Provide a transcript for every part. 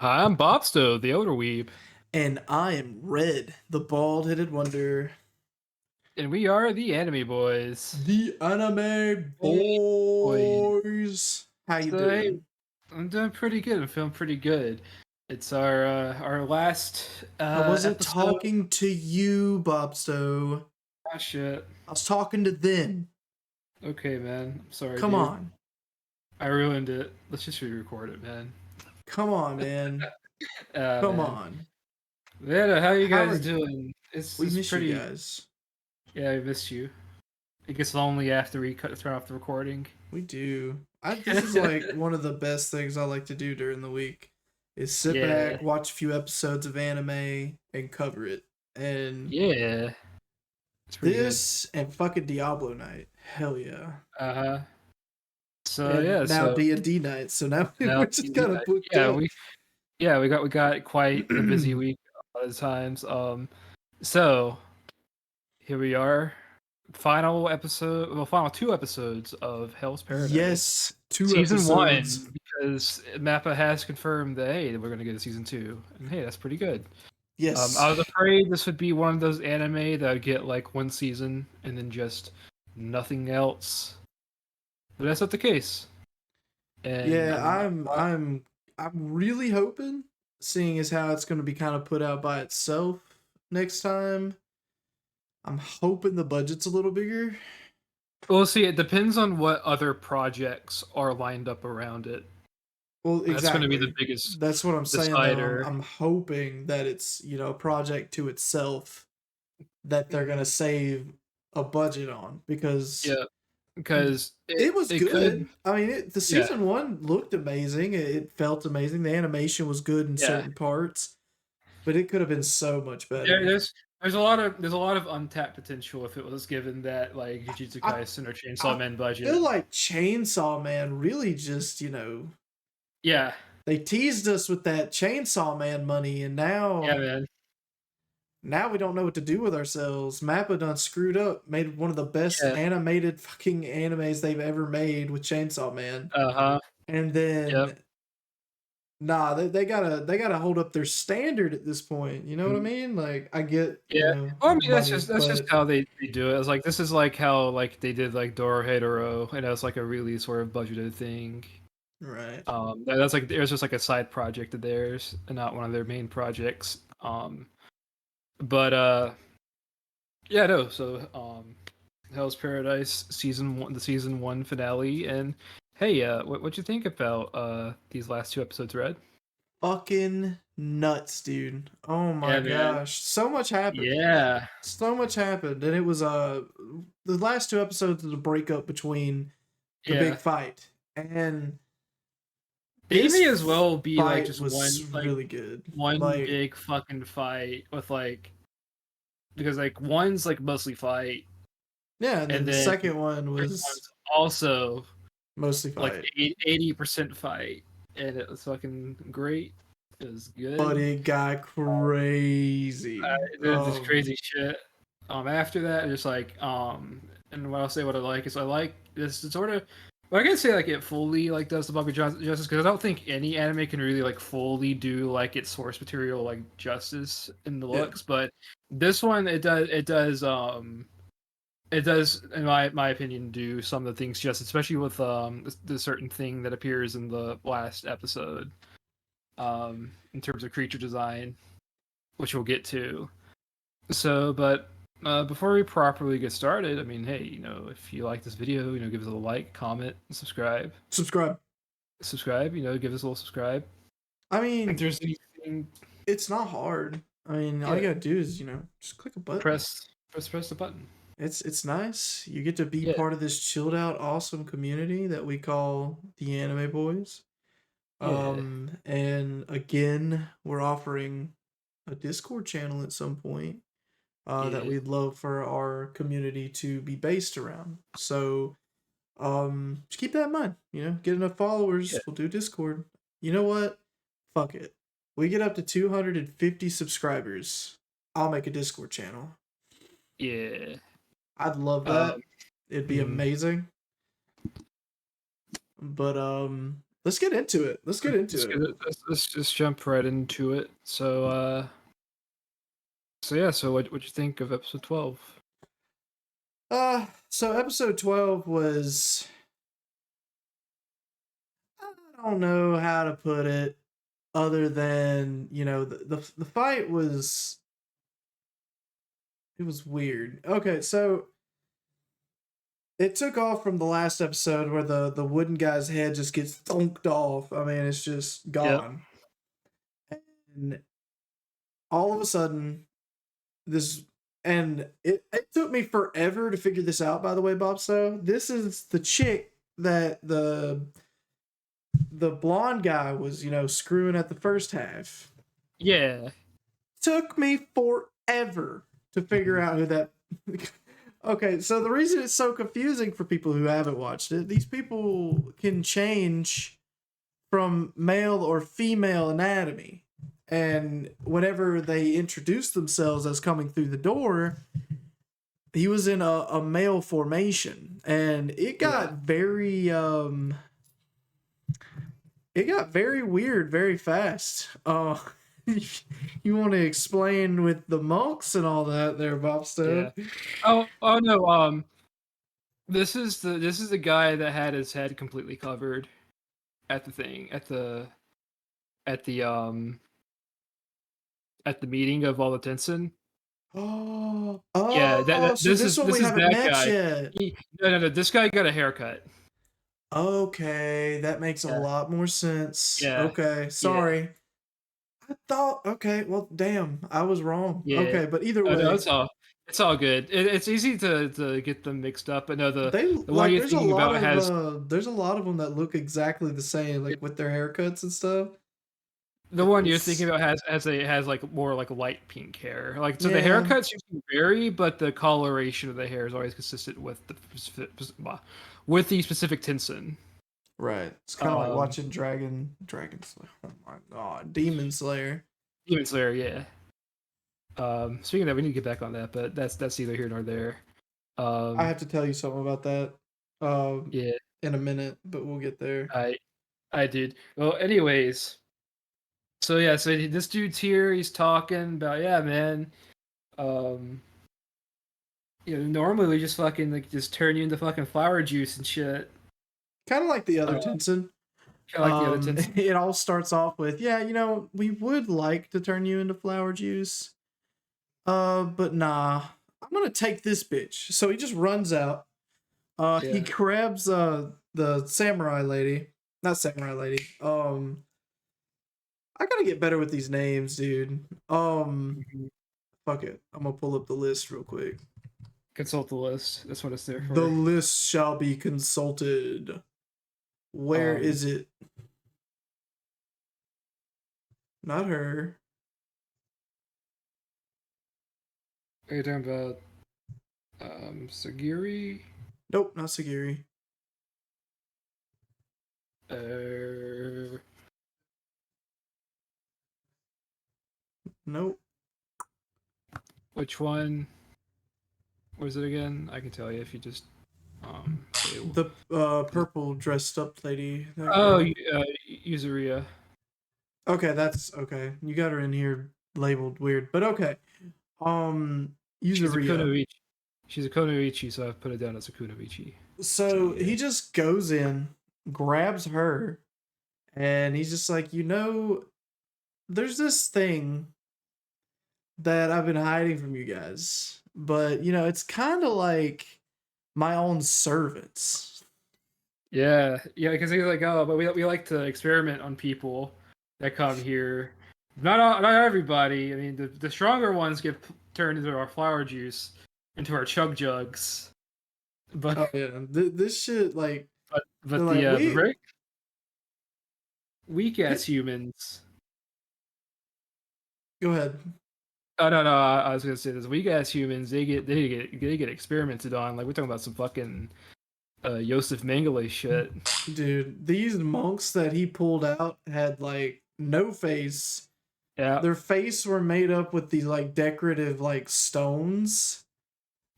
Hi, I'm Bopsto, the Elder Weeb, And I am Red, the bald-headed wonder. and we are the Anime Boys. The anime Hey, boy. boys. How you So hey, doing? I'm doing pretty good. I'm feeling pretty good. It's our last I wasn't episode. talking to you, Bobsto. Ah, shit. I was talking to them. Okay, man. I'm sorry, Come dude. on. I ruined it. Let's just re-record it, man. Come on, man. Come Man. on. Man, how you How are guys you? doing? It's We it's miss you pretty. guys. Yeah, I missed you. It gets lonely after we turn off the recording. We do. This is like one of the best things I like to do during the week is sit Yeah. back, watch a few episodes of anime, and cover it. And Yeah. It's pretty good. this and fucking Diablo night. Hell yeah. Uh-huh. So And yeah, now so D&D night. So now now we're just kind of booked yeah, up. we got quite the busy week a lot of times. So here we are, final two episodes of Hell's Paradise, Yes, two season episodes. one, because Mappa has confirmed that hey, we're gonna get a season two, and hey, that's pretty good. Yes. I was afraid this would be one of those anime that would get like one season and then just nothing else, but that's not the case. And Yeah, I'm really hoping, seeing as how it's going to be kind of put out by itself next time. I'm hoping the budget's a little bigger. we'll see. It depends on what other projects are lined up around it. Well, That's going to be the exactly. biggest That's what I'm saying though. I'm decider. I'm hoping that it's, a project to itself that they're going to Mhm. save a budget on because Yeah, because it was it could. good. I mean, the Yeah, season one looked amazing. It felt amazing. The animation was good in yeah. certain parts, but it could have been so much There, better. there's a lot of untapped potential if it was given that like Jujutsu I Kaisen or Chainsaw I Man feel budget. like Chainsaw Man really just Yeah, they teased us with that Chainsaw Man money, and yeah, now man. we don't know what to do with ourselves. Mappa done screwed up, made one of the best Yeah. animated fucking animes they've ever made with Chainsaw Man, Uh huh. and Yep. then nah, they gotta hold up their standard at this point. You know what I Mhm. mean? Like I get Yeah. Well, I mean, that's money, just that's just but how they do it. It's like this is like how like they did like Dorohedoro, and that's like a really sort of budgeted thing. right. That's like it was just like a side project of theirs, and not one of their main projects. But yeah, no. So Hell's Paradise season one, the season one finale, and hey, what you think about these last two episodes, Red? Fucking nuts, dude. Oh my Yeah, man. gosh. So much happened. Yeah, So much happened. And it was the last two episodes of the breakup between the big yeah. fight. And They this may as well be like fight just was like really good. one Like, big fucking fight with like because like one's like mostly fight, yeah, and then and the then second one third was one's also mostly like fight. 80% fight, and it was fucking great. It was But good. it got crazy. There's this crazy shit. After that, just like and what I'll say what I like is I like this sort of. Well, I can say like it fully like does the Bobby justice because I don't think any anime can really like fully do like its source material like justice in the Yeah. looks, but this one it does in my opinion do some of the things just especially with the certain thing that appears in the last episode in terms of creature design, which we'll get to. So, but before we properly get started, I mean, hey, if you like this video, give us a like, comment, and subscribe. Subscribe. Subscribe, give us a little subscribe. I If mean, there's anything, it's not hard. I mean, all you yeah, gotta do is, just click a button. press the button. It's nice. You get to be Yeah, part of this chilled out, awesome community that we call the Anime Boys. yeah, And again, we're offering a Discord channel at some point that yeah, we'd love for our community to be based around. So just keep that in mind. Get enough yeah, followers, we'll do Discord. You know what? Fuck it. We get up to 250 subscribers. I'll make a Discord channel. yeah. I'd love Um, that. It'd be mhm. amazing. But let's get into it. Let's get into it. Let's just jump right into it. So yeah, so what'd you think of episode 12? So episode 12 was, I don't know how to put it other than, the fight was, it was weird. Okay, so it took off from the last episode where the wooden guy's head just gets thunked off. I mean, it's just Yep. gone. And all of a sudden, this, and it took me forever to figure this out, by the way, Bopsto. This is the chick that the blonde guy was, screwing at the first half. Yeah. Took me forever to figure out who that. Okay, so the reason it's so confusing for people who haven't watched it, these people can change from male or female anatomy. And whenever they introduce themselves as coming through the door, he was in a male formation. And it got very weird very fast. You want to explain with the monks and all that there, Bopsto? Yeah. Oh no. This is the guy that had his head completely covered at the thing at the meeting of all the Tensen. Oh, Yeah, so this one this we is haven't that met guy. yet. No. This guy got a haircut. Okay, that makes a Yeah. lot more sense. Yeah. Okay, sorry. I thought, okay, well, damn, I was wrong. Yeah. Okay, but either Oh, no, way, it's all good. It's easy to get them mixed up, but no, they the one like you're thinking about has there's a lot of them that look exactly the same, like with their haircuts and stuff. the one you're It's, thinking about has like more like light pink hair. Like so, the yeah, haircuts usually vary, but the coloration of the hair is always consistent with the specific Tensen. right. It's kind of like watching Dragon Slayer. Oh my god, Demon Slayer. Demon Slayer, yeah. Speaking of that, we need to get back on that, but that's neither here nor there. I have to tell you something about that. Yeah, In a minute, but we'll get there. I did. Well, anyways, so yeah, so this dude's here. He's talking about, yeah, man. Um, normally we just fucking like just turn you into fucking flower juice and shit. Kind of like the other Tensen. Kind of like the other Tensen. It all starts off with, yeah, we would like to turn you into flower juice. But nah, I'm gonna take this bitch. So he just runs out. He grabs the samurai lady. Not samurai lady. I gotta get better with these names, dude. Fuck it. I'm gonna pull up the list real quick. Consult the list. That's what it's there for. The list shall be consulted. Where is it? Not her. Are you talking about Sagiri? Nope, not Sagiri. Nope. Which one was it again? I can tell you if you just the purple dressed up lady. Yuzuria. Okay, that's okay. You got her in here labeled weird, but okay. Yuzuria. She's a Kunoichi, so I've put it down as a Kunoichi. So he just goes in, grabs her, and he's just like, there's this thing that I've been hiding from you guys, but it's kind of like my own servants. Yeah, because he's like, oh, but we like to experiment on people that come here. Not everybody. I mean, the stronger ones get turned into our flower juice, into our chug jugs. But oh yeah, this shit like. But the very weak ass humans. Go ahead. Oh no, I was gonna say this. Weak ass humans, they get experimented on. Like we're talking about some fucking Joseph Mengele shit. Dude, these monks that he pulled out had like no face. Yeah. Their face were made up with these like decorative like stones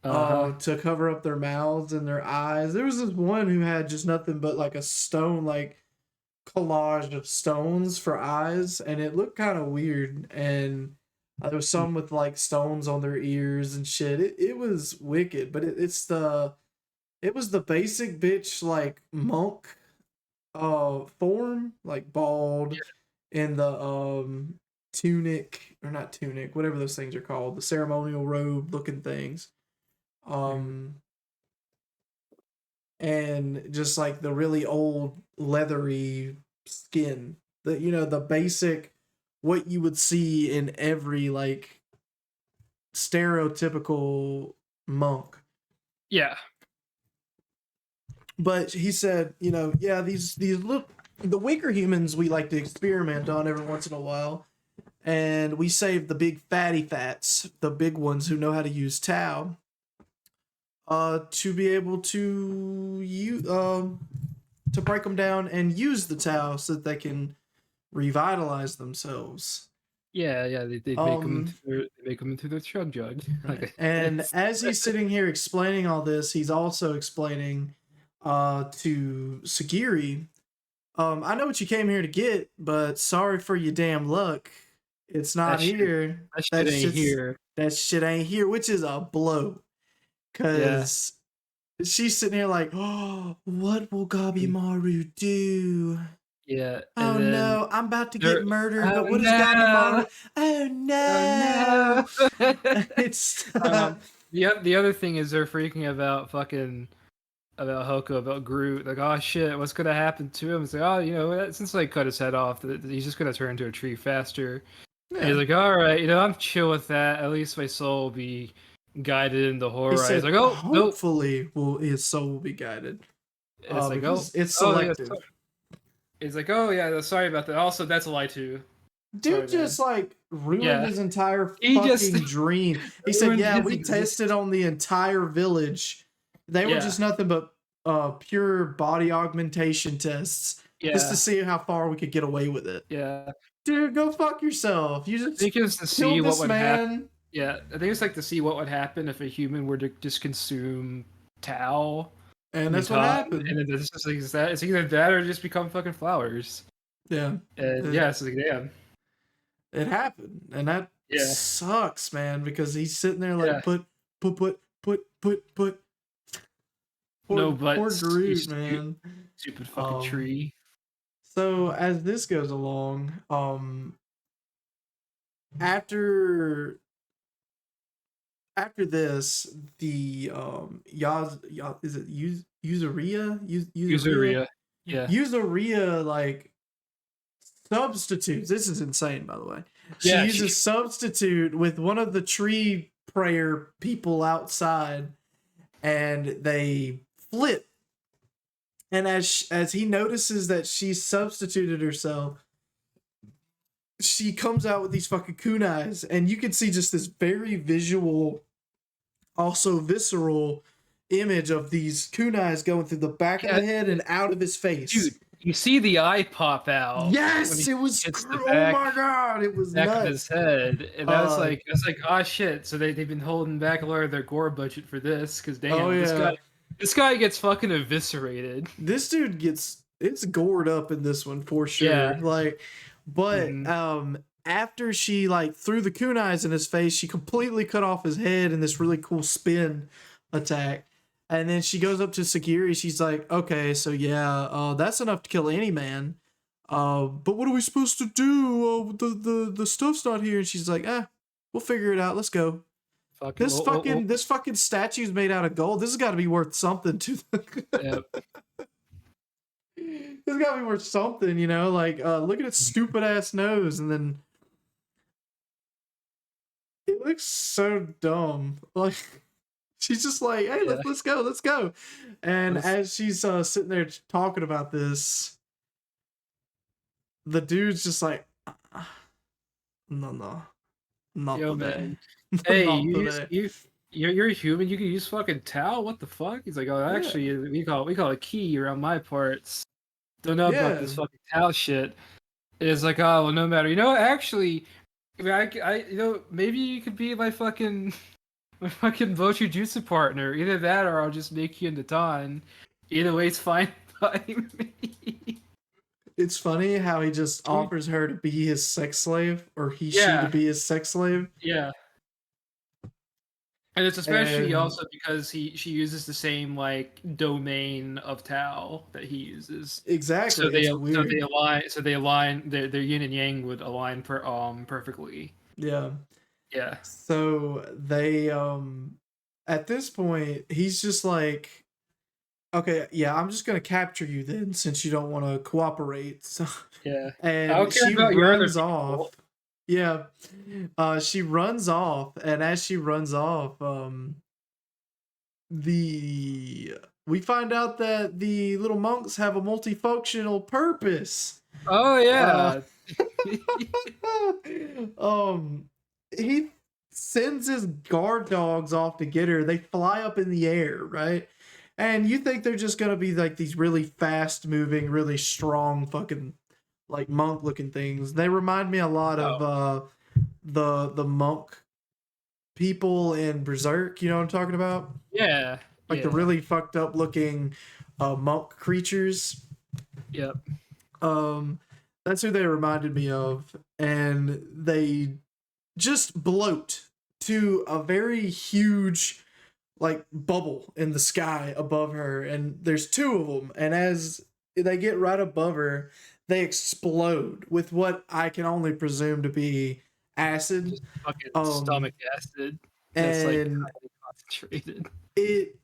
to cover up their mouths and their eyes. There was this one who had just nothing but like a stone like collage of stones for eyes, and it looked kind of weird. And there was some with like stones on their ears and shit. It was wicked, but it was the basic bitch like monk form, like bald in the tunic, or not tunic, whatever those things are called, the ceremonial robe looking things. And just like the really old leathery skin, the basic what you would see in every like stereotypical monk. Yeah. But he said, yeah, these look, the weaker humans we like to experiment on every once in a while, and we save the big fatty fats, the big ones who know how to use Tao, to be able to break them down and use the Tao so that they can revitalize themselves. Yeah, they make them into their chug jug. Right. And as he's sitting here explaining all this, he's also explaining to Sagiri, I know what you came here to get, but sorry for your damn luck. It's not here. That shit ain't here. That shit ain't here, which is a blow. Because she's sitting here like, oh, what will Gabimaru do? Yeah. Oh no, I'm about to get murdered, but what is Gabimaru? Oh no. It's the other thing is they're freaking about Hoko, about Groot. Like, oh shit, what's gonna happen to him? It's like, oh, since they cut his head off, he's just gonna turn into a tree faster. Yeah. And he's like, all right, I'm chill with that. At least my soul will be guided into horror. He's like, oh, hopefully, his soul will be guided. It's like, it's selective. He's like, oh yeah, sorry about that. Also, that's a lie too. Dude ruined his entire fucking dream. He said, yeah, we tested on the entire village. They were just nothing but pure body augmentation tests. Just to see how far we could get away with it. Yeah. Dude, go fuck yourself. You just think it's to see what would happen. Yeah, I think it's like to see what would happen if a human were to just consume Tao. And that's what happened. And it's just like, it's either that or just become fucking flowers. Yeah. And it's like, damn. It happened. And that sucks, man, because he's sitting there like, put. Poor Groot, man. Stupid fucking tree. So as this goes along, after this, the is it Yuzuria? Yuzuria. Yeah. Yuzuria like substitutes. This is insane, by the way. She uses substitute with one of the tree prayer people outside, and they flip. And as he notices that she substituted herself, she comes out with these fucking kunais, and you can see just this very visual, also visceral image of these kunais going through the back of the head and out of his face. Dude, you see the eye pop out. Yes, it was. Oh my god, it was back nuts. Of his head, and I was like, oh shit. So they've been holding back a lot of their gore budget for this, because damn, this guy gets fucking eviscerated. This dude it's gored up in this one for sure. Yeah. But after she threw the kunais in his face, she completely cut off his head in this really cool spin attack. And then she goes up to Sagiri. She's like, okay, so that's enough to kill any man. But what are we supposed to do? The stuff's not here. And she's like, we'll figure it out. Let's go. This fucking statue's made out of gold. This has got to be worth something to them. Yep. It's got to be worth something, look at its stupid ass nose, and then it looks so dumb. She's just like, hey, let's go. And as she's sitting there talking about this, the dude's just like, no, not today. Man. Hey, you're a human. You can use fucking Tao. What the fuck? He's like, oh, actually, we call it key around my parts. Don't know about this fucking Tao shit. It's like, oh, well, no matter. Actually, maybe you could be my fucking Bochu Jutsu partner. Either that, or I'll just make you into Tan. Either way, it's fine by me. It's funny how he just offers her to be his sex slave, or she to Yeah, be his sex slave. yeah. And it's especially And also because she uses the same like domain of Tao that he uses. So exactly, they it's weird. align their yin and yang would align perfectly. Yeah. Yeah. So they at this point he's just like, okay, yeah, I'm just gonna capture you then since you don't want to cooperate. So, Yeah. I don't and care she about your other runs people. off. Yeah. She runs off, and as she runs off, the we find out that the little monks have a multifunctional purpose. Oh Uh, yeah. um, he sends his guard dogs off to get her. They fly up in the air, right? And you think they're just gonna be like these really fast moving, really strong fucking like monk looking things. They remind me a lot Oh, of the monk people in Berserk, you know what I'm talking about? yeah. Like the Yeah. really fucked up looking monk creatures. Yep. Um, that's who they reminded me of, and they just bloat to a very huge like bubble in the sky above her, and there's two of them, and as they get right above her, they explode with what I can only presume to be acid. Just fucking Um, stomach acid that's like and highly concentrated. it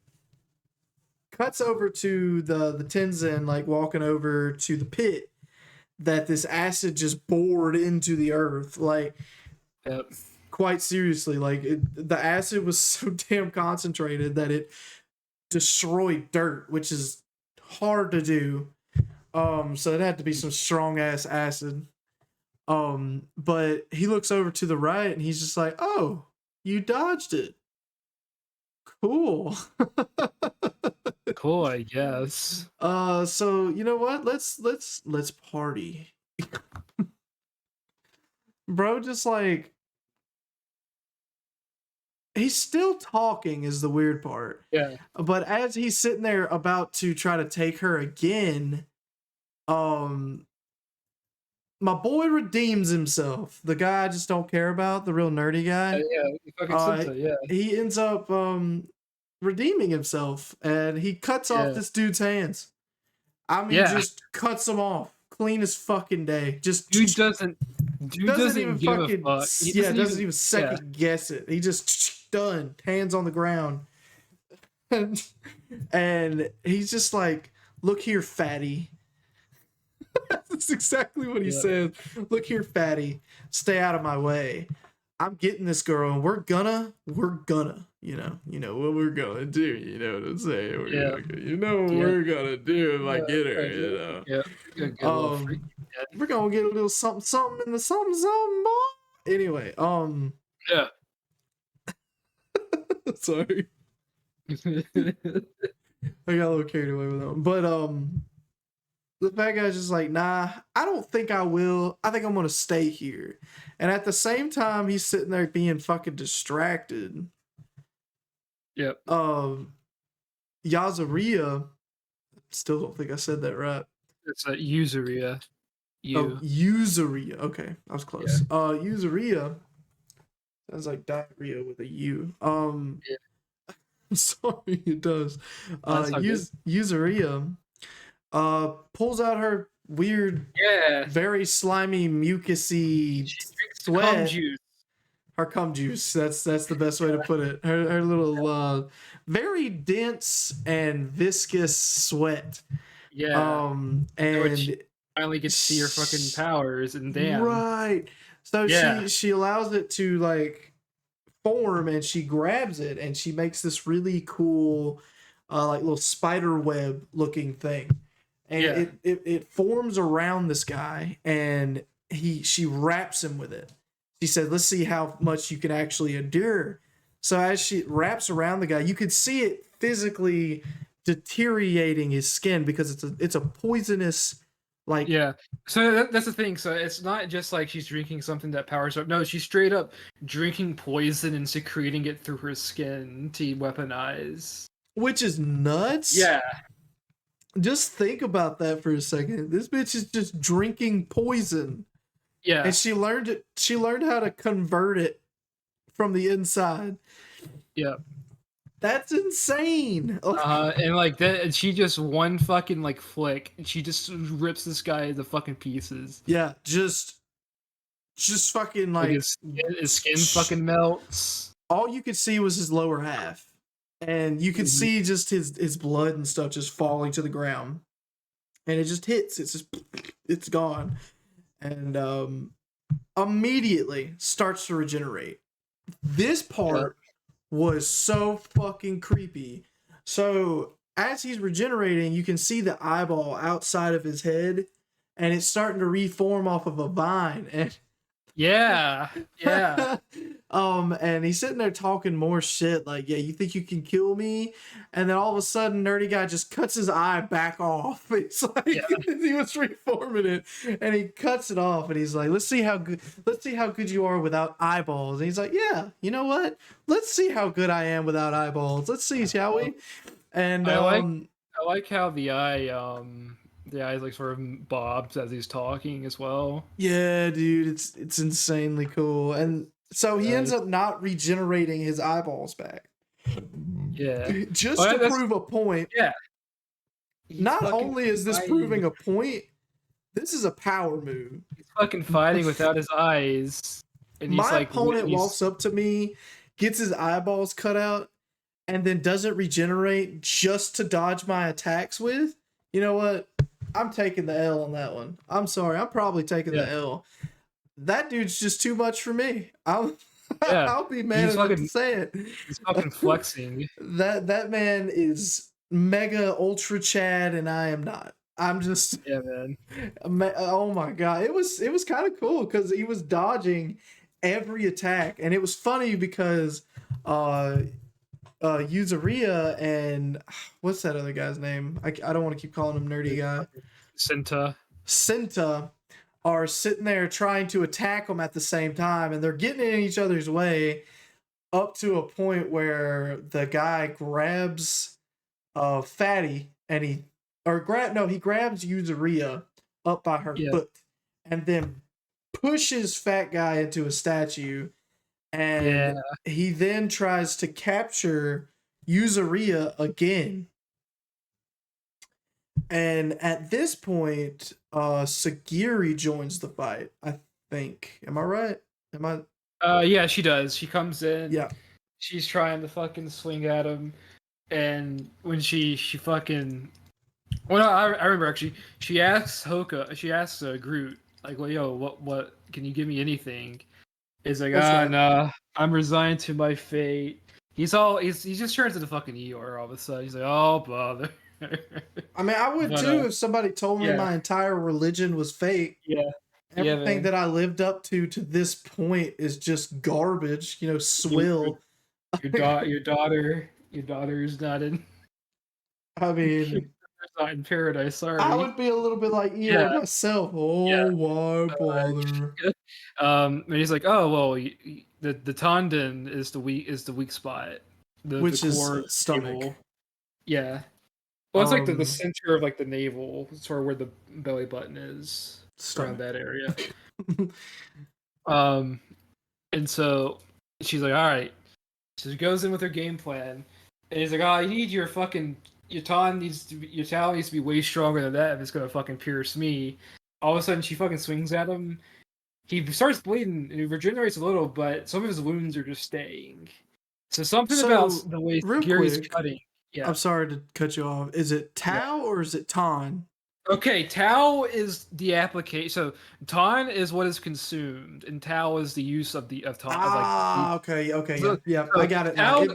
cuts over to the Tenzin like walking over to the pit that this acid just bored into the earth, like Yep. quite seriously. Like the acid was so damn concentrated that it destroyed dirt, which is hard to do. So it had to be some strong ass acid. But he looks over to the right and he's just like, "Oh, you dodged it. Cool." Cool, I guess. So you know what? Let's party. Bro, just like he's still talking is the weird part. Yeah. But as he's sitting there about to try to take her again, um my boy redeems himself. The guy I just don't care about, the real nerdy guy. Yeah, fucking Uh Senta, yeah. he ends up redeeming himself and he cuts off Yeah. this dude's hands. I mean Yeah. just cuts them off. Clean as fucking day. Just Dude doesn't doesn't even give a fucking fuck. He yeah, doesn't doesn't even even yeah. second guess it. He just done. Hands on the ground. And he's just like, "Look here, fatty." That's exactly what he Yeah. said. "Look here, fatty. Stay out of my way. I'm getting this girl, and we're gonna, you know what we're gonna do. You know what I'm saying? Yeah. You know what Yeah. we're gonna do if I Yeah. get her. You know, Yeah. Get a little freaky. we're gonna get a little something, something in the something, something, boy." Anyway, Yeah. sorry, I got a little carried away with that one, but the fat guy's just like, "Nah, I don't think I will. I think I'm gonna stay here." And at the same time, he's sitting there being fucking distracted. Yep. Yazaria, still don't think I said that right. It's a usuria. Oh, Usuria. Okay, I was close. Usuria sounds like diarrhea with a U. Yeah. I'm sorry, it does. That's not good. Usuria pulls out her weird, Yeah. very slimy, mucusy She drinks cum sweat. juice. Her cum juice. That's the best way to put it. Her little very dense and viscous sweat. Yeah. Which And finally gets to see her fucking powers and damn. right. So Yeah. she allows it to like form, and she grabs it and she makes this really cool like little spider web looking thing. And Yeah. it forms around this guy, and she wraps him with it. She said, "Let's see how much you can actually endure." So as she wraps around the guy, you could see it physically deteriorating his skin because it's a poisonous, like, Yeah. So that's the thing. So it's not just like she's drinking something that powers up. No, she's straight up drinking poison and secreting it through her skin to weaponize. which is nuts. Yeah. Just think about that for a second. This bitch is just drinking poison, Yeah, and she learned it. She learned how to convert it from the inside. yeah. That's insane. And like that, and she just one fucking like flick, and she just rips this guy into fucking pieces. Yeah, just fucking Like like his skin fucking melts. all you could see was his lower half, and you could Mhm. see just his blood and stuff just falling to the ground, and it just hits. It's just it's gone, and immediately starts to regenerate. This Yeah. part was so fucking creepy. So as he's regenerating, you can see the eyeball outside of his head, and it's starting to reform off of a vine. And Yeah, yeah. and he's sitting there talking more shit like, yeah, you think you can kill me? And then all of a sudden, nerdy guy just cuts his eye back off. It's like Yeah. he was reforming it, and he cuts it off, and he's like, let's see how good you are without eyeballs. And he's like, yeah, you know what? Let's see how good I am without eyeballs. Let's see, shall we? And I like how the eyes like sort of bobs as he's talking as well. yeah, dude, it's insanely cool. And so he ends up not regenerating his eyeballs back. Yeah. Just Well, to that's- prove a point. Yeah. He's Not fucking only is this fighting. proving a point, this is a power move. He's fucking fighting without his eyes. And he's My like opponent walks up to me, gets his eyeballs cut out, and then doesn't regenerate just to dodge my attacks with. You know what? I'm taking the L on that one. I'm sorry. I'm probably taking the L. That dude's just too much for me. I'll be mad enough to say it. He's fucking flexing. That man is mega ultra Chad, and I am not. I'm just Yeah, man. oh my god, it was kind of cool because he was dodging every attack, and it was funny because Yuzaria and what's that other guy's name? I don't want to keep calling him nerdy guy. Senta are sitting there trying to attack him at the same time, and they're getting in each other's way up to a point where the guy grabs Fatty, and he grabs Yuzaria up by her foot and then pushes Fat Guy into a statue, and he then tries to capture Yuzaria again. And at this point, Sagiri joins the fight, I think. Am I right? Am I? Yeah, she does. She comes in. Yeah. She's trying to fucking swing at him, and when she fucking, well, no, I remember actually. She asks Groot, like, well, yo, what? Can you give me anything? He's like, nah, I'm resigned to my fate. He just turns into fucking Eeyore all of a sudden. He's like, oh bother. I mean, I would too if somebody told me my entire religion was fake. Yeah. Everything that I lived up to this point is just garbage. You know, swill. Your daughter is not in. I mean, not in paradise. Sorry. I would be a little bit like Eeyore myself. Oh, why bother? And he's like, oh well, the tendon is the weak spot, which the is stomach. Navel. Yeah. Well, it's like the center of like the navel, sort of where the belly button is, around that area. And so she's like, all right. So she goes in with her game plan, and he's like, oh, you need your talent needs to be way stronger than that if it's gonna fucking pierce me. All of a sudden, she fucking swings at him. He starts bleeding, and he regenerates a little, but some of his wounds are just staying. So something about the way Gary's cutting. Yeah. I'm sorry to cut you off. Is it Tau or is it Ton? Okay, Tau is the application. So Ton is what is consumed, and Tau is the use of Ton. Okay. So, yeah, I got it now.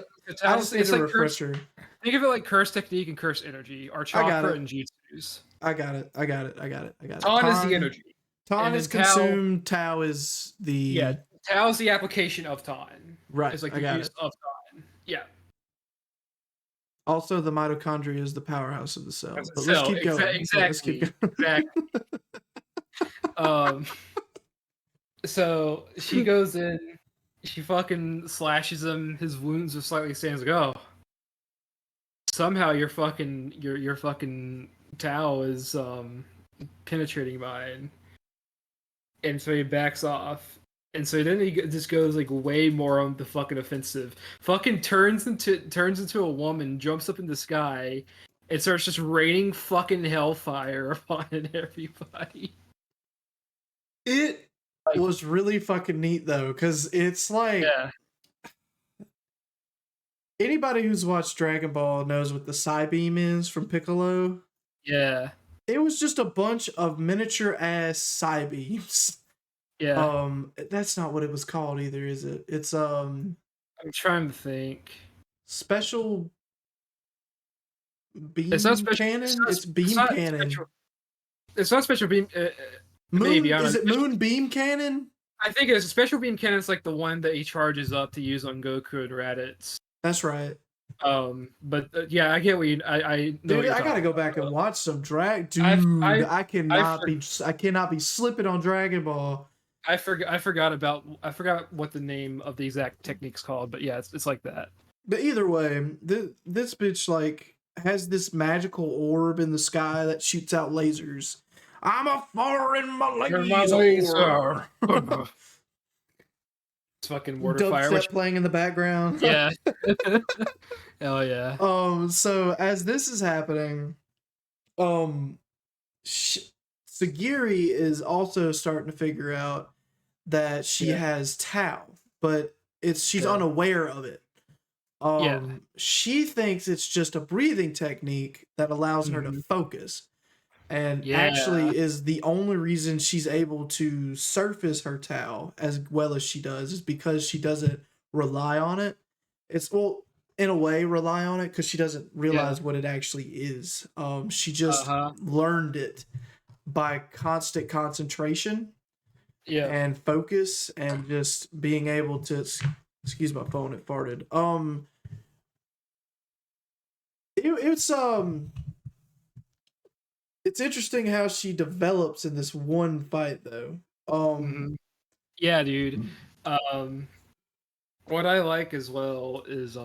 I just need a refresher. Think of it like curse technique and curse energy, or chakra and jutsus. I got it. Ton is the energy. Ton is consumed. Tau is the Tau is the application of Ton. Right. It's like the use of Ton. Yeah. Also, the mitochondria is the powerhouse of the cell. But let's keep going. Exactly. So she goes in, she fucking slashes him. His wounds are slightly stained. Like, oh, somehow you're fucking Tao is penetrating mine, and so he backs off. And so then he just goes like way more on the fucking offensive. Fucking turns into a woman, jumps up in the sky, and starts just raining fucking hellfire upon everybody. It Like, was really fucking neat though, because it's like yeah, anybody who's watched Dragon Ball knows what the Psy Beam is from Piccolo. yeah, It was just a bunch of miniature ass Psy Beams. yeah. That's not what it was called either, is it? It's I'm trying to think. special It's not beam special. cannon. It's It's beam not cannon. special. It's not special beam. Moon, Maybe I don't is know. it moon beam cannon? I think it's a special beam cannon. It's like the one that he charges up to use on Goku and Raditz. That's right. But yeah, I get what you. I know. Dude, I gotta go back and watch some Dude, I cannot be slipping on Dragon Ball. I forgot what the name of the exact technique's called, but yeah, it's like that. But either way, this bitch like has this magical orb in the sky that shoots out lasers. I'm a foreign laser. It's fucking Word of Fire, Dubstep playing in the background. yeah. Hell yeah. So as this is happening, Sagiri is also starting to figure out that she has Tau, but she's unaware of it. She thinks it's just a breathing technique that allows her to focus, and actually is the only reason she's able to surface her Tau as well as she does is because she doesn't rely on it. It's in a way rely on it because she doesn't realize what it actually is. She just learned it by constant concentration and focus and just being able to excuse my phone, it farted. It's interesting how she develops in this one fight though. Yeah, dude. What I like as well is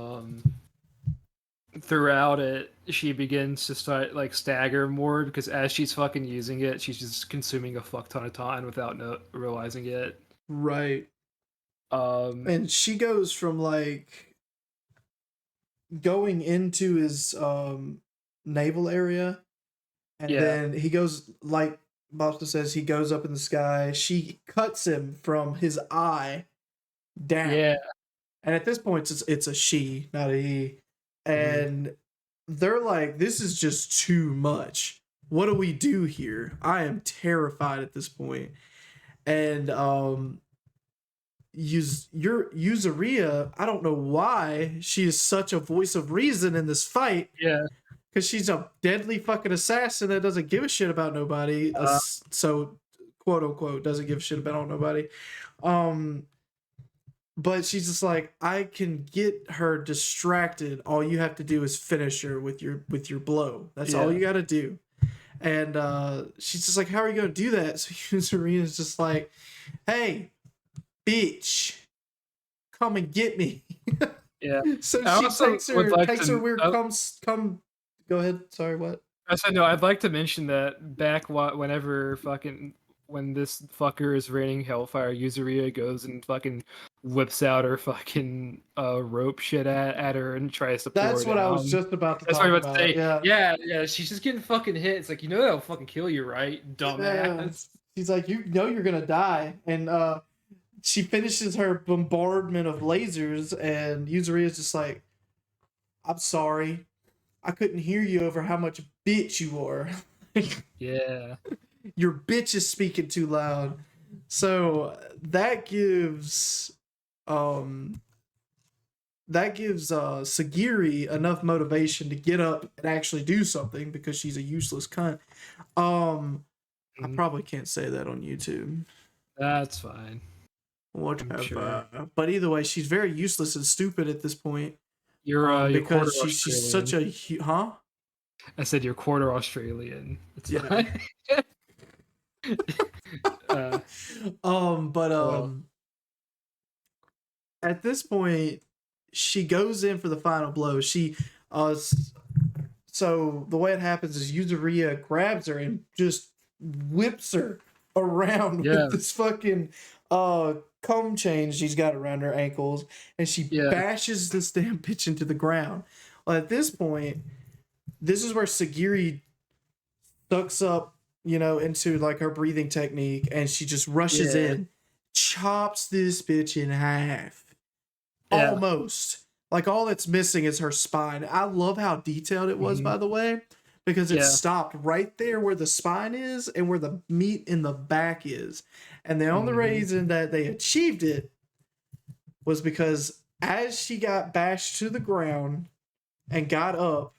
throughout it she begins to start like stagger more because as she's fucking using it, she's just consuming a fuck ton of time without realizing it. Right. And she goes from like going into his naval area, and then he goes like Bopsto says, he goes up in the sky. She cuts him from his eye down. Yeah. And at this point, it's a she, not a he. And they're like, this is just too much. What do we do here? I am terrified at this point. And Yuzuria, I don't know why she is such a voice of reason in this fight. Yeah. Because she's a deadly fucking assassin that doesn't give a shit about nobody. So, quote unquote, doesn't give a shit about nobody. But she's just like, I can get her distracted. All you have to do is finish her with your blow. That's all you got to do. And she's just like, how are you going to do that? So Yuzurina's just like, hey, bitch, come and get me. Yeah. So she takes her weird come. Go ahead. Sorry, what? I said no. I'd like to mention that back when this fucker is raining hellfire, Yuzuria goes and fucking whips out her fucking rope shit at her and tries to. That's what I was just about to talk about. Say. Yeah. She's just getting fucking hit. It's like, that'll fucking kill you, right, dumbass? She's like, you're gonna die, and she finishes her bombardment of lasers, and Yuzuria's just like, I'm sorry. I couldn't hear you over how much bitch you are. Yeah. Your bitch is speaking too loud. So that gives Sagiri enough motivation to get up and actually do something because she's a useless cunt. I probably can't say that on YouTube. That's fine. Whatever. Sure. But either way, she's very useless and stupid at this point. You're because she's such a I said you're quarter Australian. It's fine. At this point, she goes in for the final blow. She So the way it happens is Yuzuriya grabs her and just whips her around Yeah, with this fucking comb chain she's got around her ankles, and she yeah, bashes this damn bitch into the ground. Well, at this point, this is where Sagiri sucks up, into like her breathing technique, and she just rushes yeah, in, chops this bitch in half. yeah. Almost. Like all that's missing is her spine. I love how detailed it was, Hmm. by the way, because it Yeah. stopped right there where the spine is and where the meat in the back is. And the only Hmm. reason that they achieved it was because as she got bashed to the ground and got up,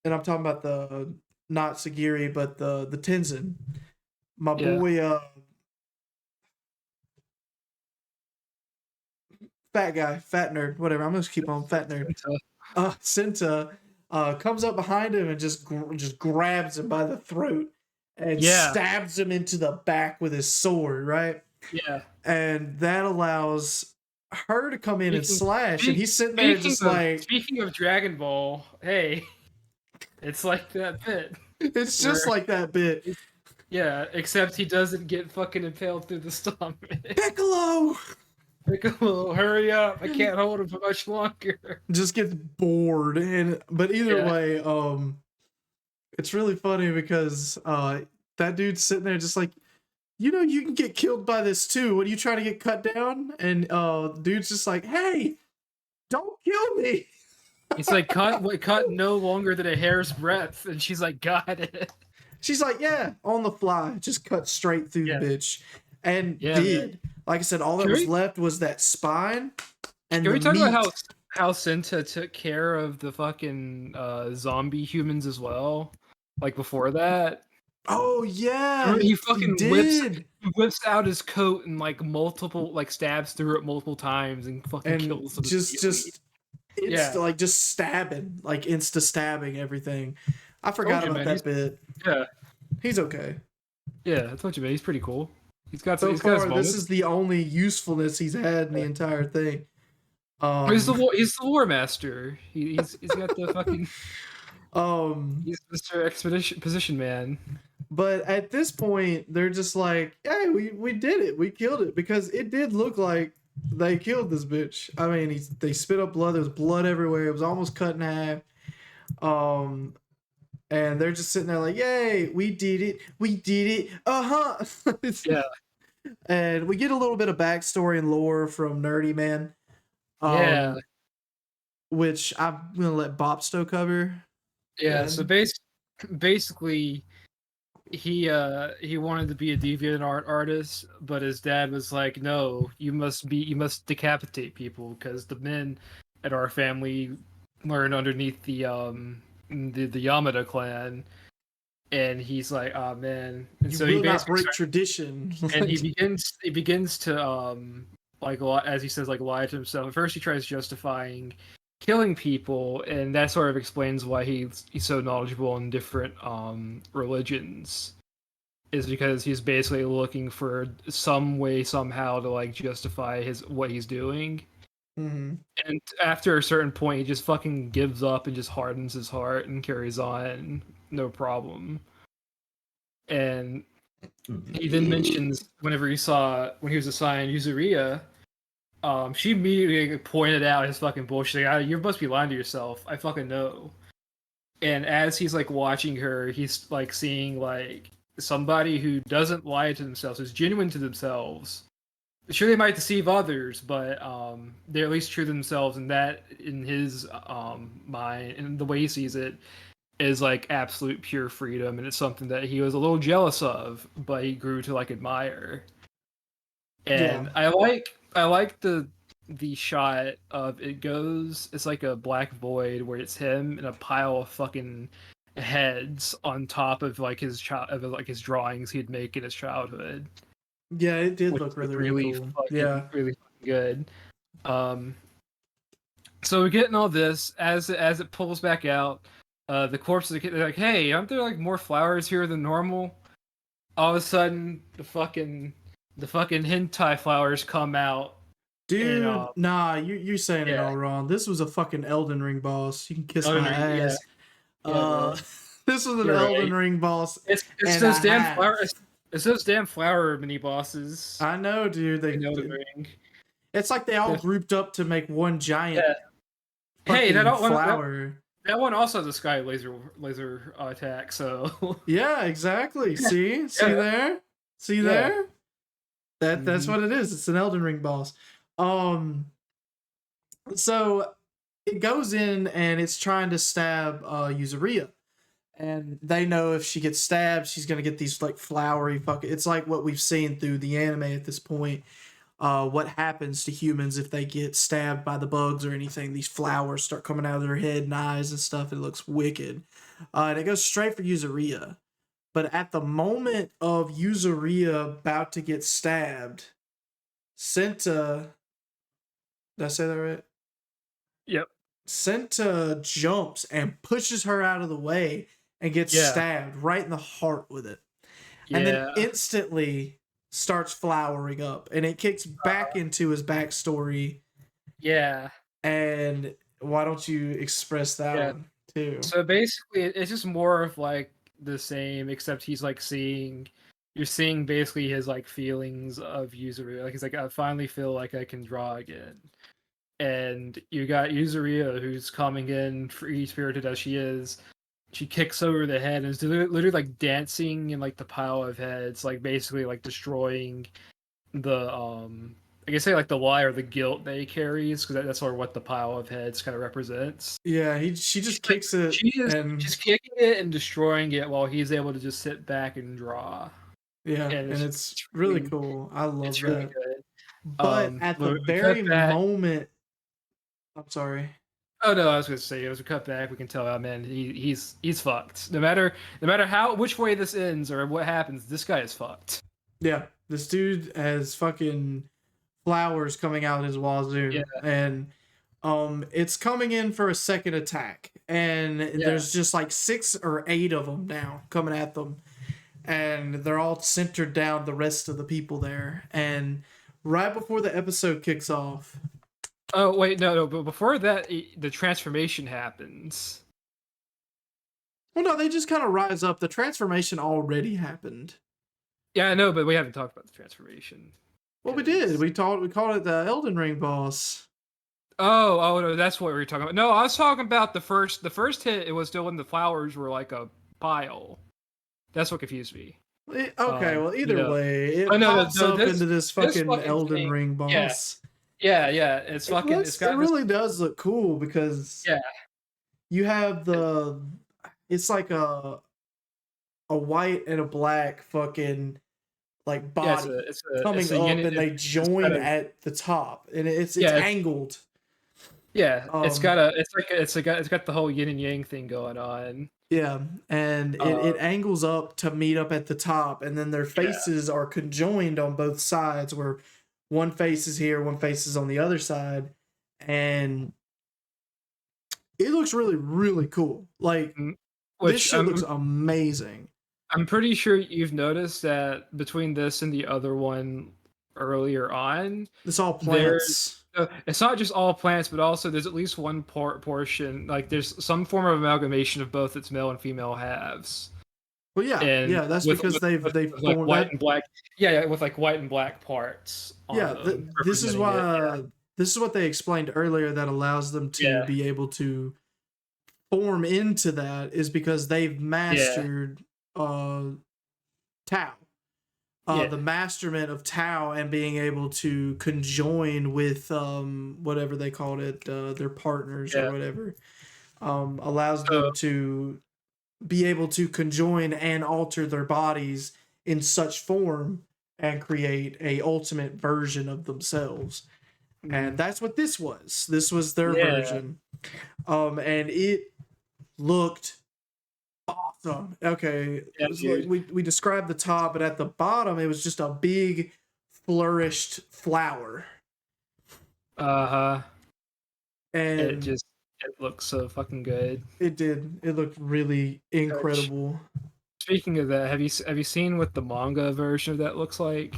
and I'm talking about the not Sagiri, but the Tenzin, my Yeah. boy fat guy, fat nerd, whatever. I'm gonna keep on fat nerd. Senta comes up behind him and just grabs him by the throat and Yeah. stabs him into the back with his sword, right? Yeah. And that allows her to come in and Speaking slash, and speak, he's sitting there just like, speaking of Dragon Ball, hey, it's like that bit it's just where like that bit. yeah, except he doesn't get fucking impaled through the stomach. Piccolo Piccolo, hurry up! I can't hold him for much longer. just gets bored, and but either Yeah. way, it's really funny because that dude's sitting there just like, you can get killed by this too. What are you trying to get cut down? And dude's just like, hey, don't kill me. It's like cut no longer than a hair's breadth, and she's like, got it. She's like, yeah, on the fly, just cut straight through Yeah. the bitch, and Yeah, man. did. Like I said, all that Can was we left was that spine and can the we talk about meat. how Senta took care of the fucking zombie humans as well? Like before that, Oh yeah, he he fucking did. whips out his coat and like multiple like stabs through it multiple times and fucking And kills them just immediately. just insta Yeah, like just stabbing, like insta stabbing everything. I forgot told you, about man. He's that bit. yeah, He's okay. yeah. I told you, man. He's pretty cool. So He's got his far, this moments. is the only usefulness he's had in the Yeah. entire thing. He's the lore master. He's got the fucking um, he's Mr. Expedition Position Man. but at this point, they're just like, "Hey, we did it. We killed it," because it did look like they killed this bitch. I mean, they spit up blood. There was blood everywhere. It was almost cut in half. Um, and they're just sitting there like, "Yay, we did it. We did it. Uh-huh." Yeah, And we get a little bit of backstory and lore from Nerdy Man, yeah. um, which I'm gonna let Bopsto cover. Yeah, so Then, basically he wanted to be a deviant artist, but his dad was like, "No, you must decapitate people because the men at our family learn underneath the Yamada clan." And he's like, "Oh man." And you so he will not basically break tradition. and Like, he begins to like as he says, like lie to himself. At first he tries justifying killing people, and that sort of explains why he's so knowledgeable in different religions, is because he's basically looking for some way somehow to like justify his what he's doing. mhm. And after a certain point he just fucking gives up and just hardens his heart and carries on, no problem. And he then mentions whenever when he was assigned Yuzuriya, she immediately pointed out his fucking bullshit. Like, you must be lying to yourself. I fucking know. And as he's like watching her, he's like seeing like somebody who doesn't lie to themselves, who's genuine to themselves. Sure, they might deceive others, but they're at least true to themselves, and that in his mind and the way he sees it is like absolute pure freedom, and it's something that he was a little jealous of, but he grew to like admire. Yeah, And I like the shot of it's like a black void where it's him and a pile of fucking heads on top of like his drawings he'd make in his childhood, yeah, it did which look is really, really really cool. fucking Yeah, really fucking good. um so we're getting all this as it pulls back out. The corpses are like, hey, aren't there like more flowers here than normal? All of a sudden the fucking hentai flowers come out And Dude, nah, you're saying it yeah, all wrong. This was a fucking Elden Ring boss. You can kiss Elden my Ring, yeah, ass. yeah, Uh, man, this was an you're Elden right. Ring boss It's and a those damn flower. half. It's those damn flower mini bosses I know, dude. in Elden Ring. It's like they all The- grouped up to make one giant Yeah. Hey, fucking flower. that one also has a sky laser attack. So Yeah, exactly. See yeah, there, see yeah. there. That's Hmm. what it is. It's an Elden Ring boss. Um, so it goes in and it's trying to stab Yuzuriya. And they know if she gets stabbed, she's gonna get these like flowery fucking. It's like what we've seen through the anime at this point. What happens to humans if they get stabbed by the bugs or anything? These flowers start coming out of their head and eyes and stuff. It looks wicked, and it goes straight for Yuzuriya. But at the moment of Yuzuriya about to get stabbed, Senta. Did I say that right? Yep. Senta jumps and pushes her out of the way and gets Yeah. stabbed right in the heart with it. And then Yeah. instantly starts flowering up. And it kicks back into his backstory. Yeah. And why don't you express that Yeah. one too? So basically, it's just more of like the same, except he's like you're seeing basically his like feelings of Yuzuriya. Like he's like, I finally feel like I can draw again. And you got Yuzuriya, who's coming in, free spirited as she is. She kicks over the head and is literally like dancing in like the pile of heads, like basically like destroying the I guess say like the lie or the guilt that he carries, because that's sort of what the pile of heads kind of represents. Yeah, she just kicks it and She's kicking it and destroying it while he's able to just sit back and draw. yeah, And and it's really cool. I love it's really that. good. But at the When we cut very back. moment, I'm sorry. Oh no, I was gonna say as we cut back, we can tell, oh man, he's fucked. No matter which way this ends or what happens, this guy is fucked. Yeah, this dude has fucking flowers coming out his wazoo, Yeah, and it's coming in for a second attack, and yeah. there's just like 6 or 8 of them now coming at them, and they're all centered down the rest of the people there, and right before the episode kicks off. Oh wait, no, but before that, the transformation happens. Well, no, they just kind of rise up. The transformation already happened. Yeah, I know, but we haven't talked about the transformation. Well, we did. We called it the Elden Ring boss. Oh no, that's what we were talking about. No, I was talking about the first hit. It was still when the flowers were like a pile. That's what confused me. Okay, well, either way, it no, pops up into this fucking Elden thing, Ring boss. Yeah, it's fucking. It really does look cool because you have it's like a white and a black fucking like body coming up, and they join at the top, and it's angled. Yeah, it's got the whole yin and yang thing going on. Yeah, and it angles up to meet up at the top, and then their faces are conjoined on both sides, where one face is here, one face is on the other side, and it looks really, really cool. Like, this shit looks amazing. I'm pretty sure you've noticed that between this and the other one earlier on, it's all plants. It's not just all plants, but also there's at least one portion, like there's some form of amalgamation of both its male and female halves. Well, yeah, that's because they've like white and black. Yeah, with like white and black parts. This is why this is what they explained earlier that allows them to be able to form into that, is because they've mastered Tao. The masterment of Tao, and being able to conjoin with whatever they called it, their partners or whatever, allows them to be able to conjoin and alter their bodies in such form and create a ultimate version of themselves. And that's what this was. This was their version. And it looked awesome. Okay. We described the top, but at the bottom it was just a big flourished flower. And it looks so fucking good. It did. It looked really incredible. Speaking of that, have you seen what the manga version of that looks like?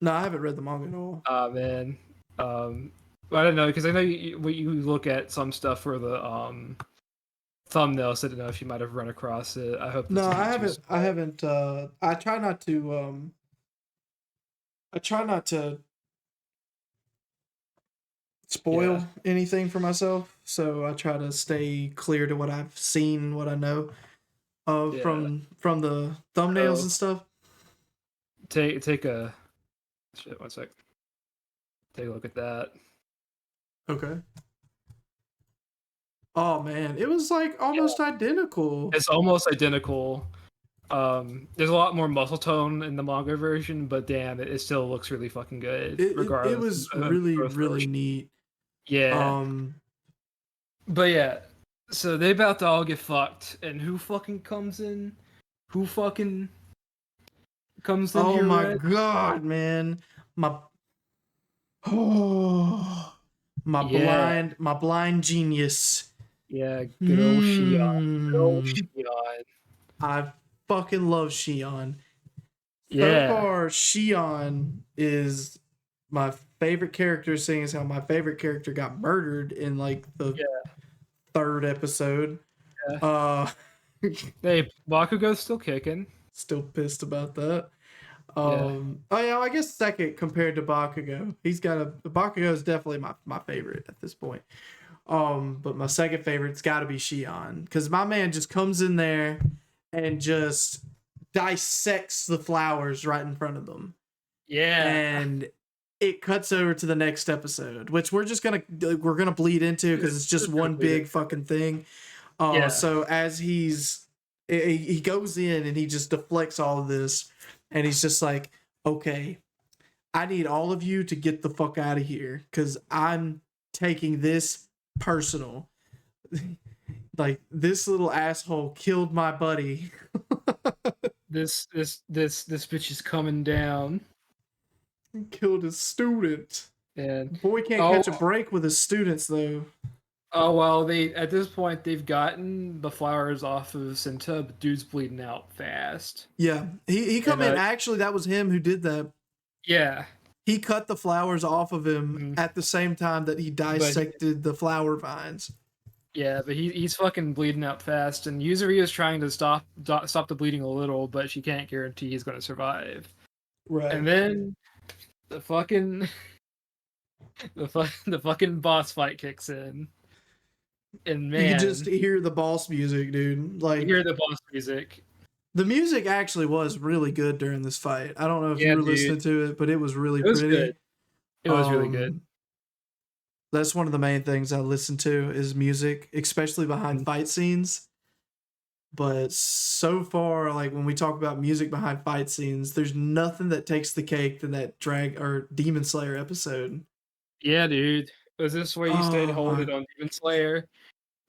No, I haven't read the manga at all. Oh man, But I don't know because I know when you look at some stuff for the thumbnail, so I don't know if you might have run across it. I hope this No, I isn't too haven't. I small. haven't. I try not to. I try not to Yeah, spoil anything for myself, so I try to stay clear to what I've seen, what I know yeah. from the thumbnails So and stuff. take a shit. One sec. Take a look at that. Okay. Oh man, it was like almost identical. It's almost identical. There's a lot more muscle tone in the manga version, but damn, it still looks really fucking good, It regardless was of really both really versions. neat. Yeah, Um. but yeah, so they about to all get fucked, and who fucking comes in? Who fucking comes in Oh here, my Red? god, man. My oh, Yeah, my blind genius. yeah, good old Shion. Good old Hmm. Shion. I fucking love Shion. So Yeah, far, Shion is my favorite character, seeing as how my favorite character got murdered in like the yeah, third episode. yeah. Uh Hey, Bakugo's still kicking. Still pissed about that. Yeah, Oh yeah, I guess second compared to Bakugo. Bakugo is definitely my favorite at this point. But my second favorite's got to be Shion because my man just comes in there and just dissects the flowers right in front of them, yeah, and it cuts over to the next episode, which we're gonna bleed into because it's just it's gonna one bleed big into it. fucking thing. Yeah, So as he goes in and he just deflects all of this, and he's just like, okay, I need all of you to get the fuck out of here because I'm taking this personal. Like this little asshole killed my buddy. this bitch is coming down, He killed his student. and Boy can't oh catch a break with his students though. oh well, they at this point they've gotten the flowers off of Senta, but dude's bleeding out fast, Yeah, he come and in. Actually, that was him who did that. yeah, He cut the flowers off of him mhm. at the same time that he but dissected the flower vines. yeah, but he's fucking bleeding out fast, and Yuzuri is trying to stop the bleeding a little, but she can't guarantee he's gonna survive. Right. And then the fucking the fucking boss fight kicks in, and You could just man, hear the boss music, dude. you Like hear the boss music. the music actually was really good during this fight. I don't know if you Yeah, were dude, listening to it, but it was really it was good. pretty. It was really good. Um that's one of the main things I listen to is music, especially behind Mhm. fight scenes. But so far, like when we talk about music behind fight scenes, there's nothing that takes the cake than that drag or Demon Slayer episode. Yeah, dude. Was this where you stayed Oh hold my it on Demon Slayer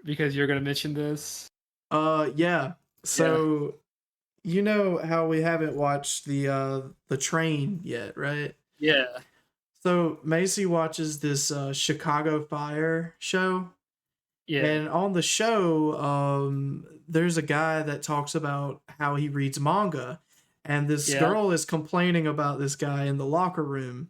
because you're gonna mention this? yeah. Yeah, So you know how we haven't watched the train yet, right? yeah, So Macy watches this Chicago Fire show, yeah, and on the show, there's a guy that talks about how he reads manga, and this yeah. girl is complaining about this guy in the locker room,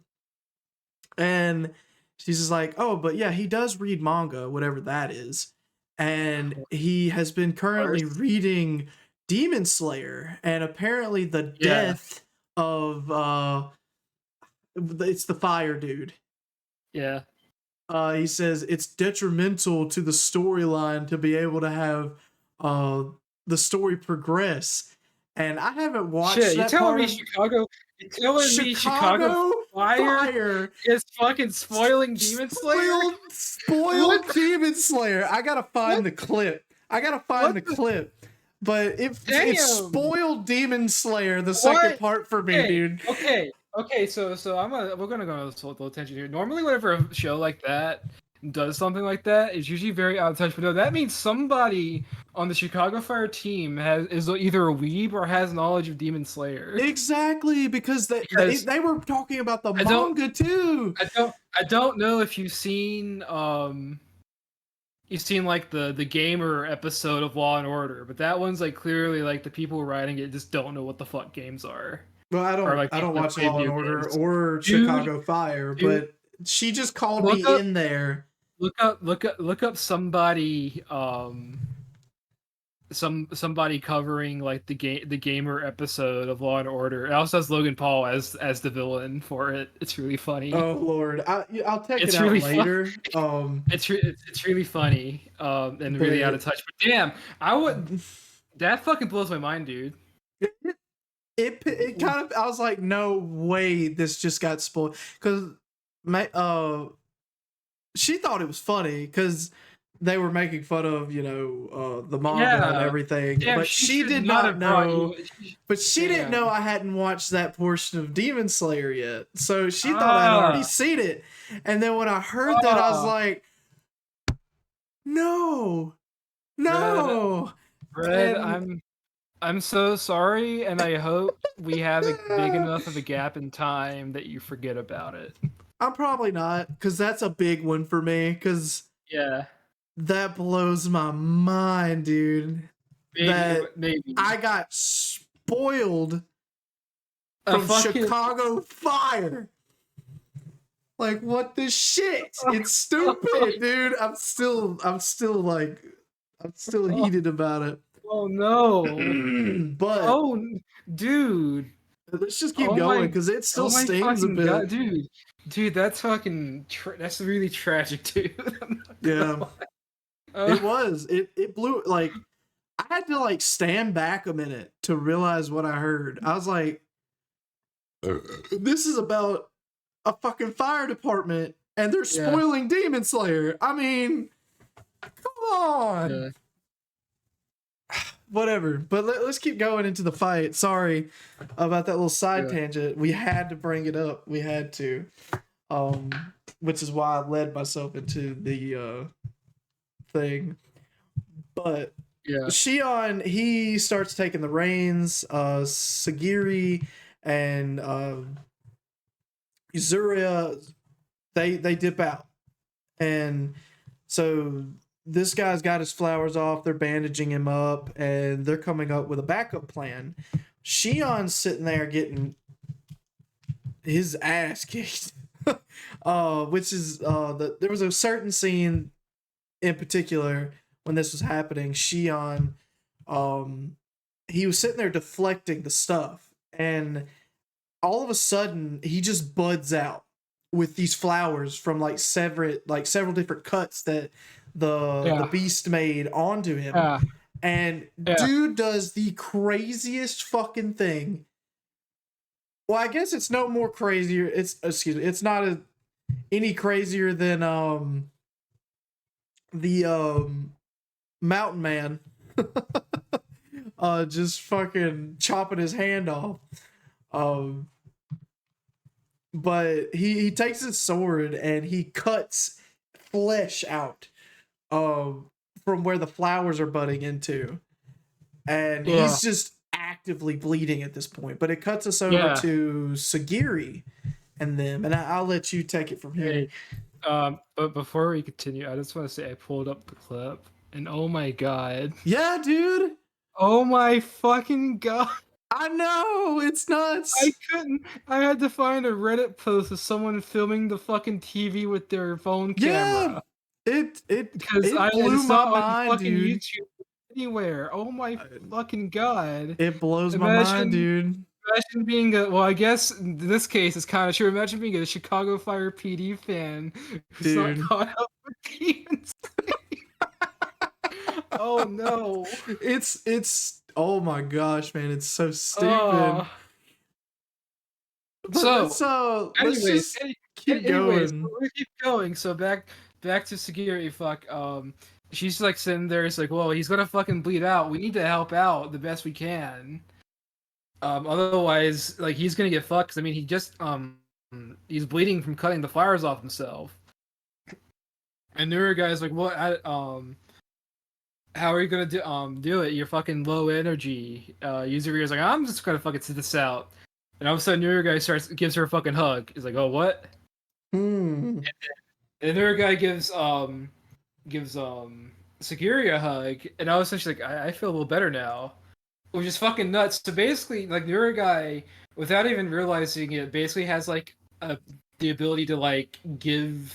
and she's just like, "Oh, but yeah, he does read manga, whatever that is, and he has been currently Worse. reading Demon Slayer, and apparently the Yeah, death of it's the fire dude." yeah. He says it's detrimental to the storyline to be able to have uh, the story progress. And I haven't watched Shit, you that telling part me of Chicago? You telling me Chicago Chicago Fire Fire. is fucking spoiling Demon Slayer? Spoiled What? Demon Slayer. I gotta What? find the clip. I gotta find What the the? clip. But it's Damn! spoiled Demon Slayer, the second What? part for me, Okay, dude. okay. So we're gonna go on a little tangent here. Normally, whenever a show like that does something like that, it's usually very out of touch. But no, that means somebody on the Chicago Fire team is either a weeb or has knowledge of Demon Slayer. Exactly, because Because they were talking about the I don't, manga too. I don't know if you've seen like the gamer episode of Law and Order, but that one's like clearly like the people writing it just don't know what the fuck games are, Well, or like I don't people that watch play Law and video Order games. or Dude, Chicago Fire, dude, but she just called Look me up- in there. Look up somebody somebody covering like the gamer episode of Law and Order. It also has Logan Paul as the villain for it. It's really funny. Oh Lord, I'll check It's it out really later. It's really funny and really out of touch. But damn, I would that fucking blows my mind, dude. It kind of, I was like, no way, this just got spoiled, because she thought it was funny because they were making fun of the manga and everything, Damn, but she did not know. But she didn't know I hadn't watched that portion of Demon Slayer yet, so she thought I'd already seen it. And then when I heard that, I was like, no. Red, I'm so sorry, and I hope we have a big enough of a gap in time that you forget about it. I'm probably not, because that's a big one for me, because that blows my mind, dude. Maybe. I got spoiled from Chicago Fire. Like, what the shit? It's stupid, dude. I'm still heated about it. Oh no. But dude. Let's just keep going, because it still stings a bit. God, dude, that's fucking that's really tragic, dude. Yeah. It was. It blew, like, I had to like stand back a minute to realize what I heard. I was like, this is about a fucking fire department and they're spoiling Demon Slayer. I mean, come on. Yeah. Whatever. But let's keep going into the fight. Sorry about that little side tangent. We had to bring it up. We had to. Which is why I led myself into the thing. But Shion, he starts taking the reins. Sagiri and Yuzuria, they dip out. And so this guy's got his flowers off, they're bandaging him up, and they're coming up with a backup plan. Shion's sitting there getting his ass kicked. Which is there was a certain scene in particular when this was happening. Shion, he was sitting there deflecting the stuff, and all of a sudden he just buds out with these flowers from like several different cuts that the beast made onto him. And dude does the craziest fucking thing. Well, I guess it's no more crazier. It's not any crazier than the mountain man just fucking chopping his hand off. But he takes his sword and he cuts flesh out from where the flowers are budding into. And he's just actively bleeding at this point. But it cuts us over to Sagiri and them. And I'll let you take it from here. But before we continue, I just want to say I pulled up the clip. And oh my god. Yeah, dude. Oh my fucking god. I know, it's nuts. I had to find a Reddit post of someone filming the fucking TV with their phone camera. It blew my mind, dude. YouTube anywhere. Oh my fucking god. It blows my mind, dude. Imagine being I guess in this case it's kind of true. Imagine being a Chicago Fire PD fan who's not caught up with Demon Slayer. Oh no. It's oh my gosh, man, it's so stupid. So let's just keep going. So we keep going. So back to Sagiri. She's like sitting there. It's like, well, he's gonna fucking bleed out. We need to help out the best we can. Otherwise, like, he's gonna get fucked. 'Cause, I mean, he just he's bleeding from cutting the flowers off himself. And newer guy's like, what? How are you gonna do it? You're fucking low energy. Yuzuri's like, I'm just gonna fucking sit this out. And all of a sudden, newer guy gives her a fucking hug. He's like, oh, what? And the newer guy gives Sagiri a hug, and all of a sudden she's like, I feel a little better now. Which is fucking nuts. So basically, like, newer guy, without even realizing it, basically has like a the ability to like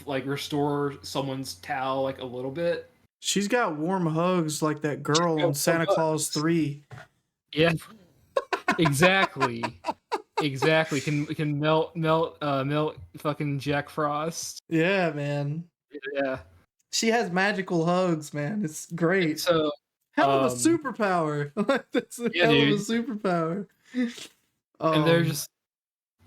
restore someone's Tao like a little bit. She's got warm hugs like that girl on Santa Claus 3. Yeah, exactly. Exactly. Can melt fucking Jack Frost. Yeah, man. Yeah. She has magical hugs, man. It's And great. so Hell of a superpower. That's a yeah, hell of a dude. superpower. And they're just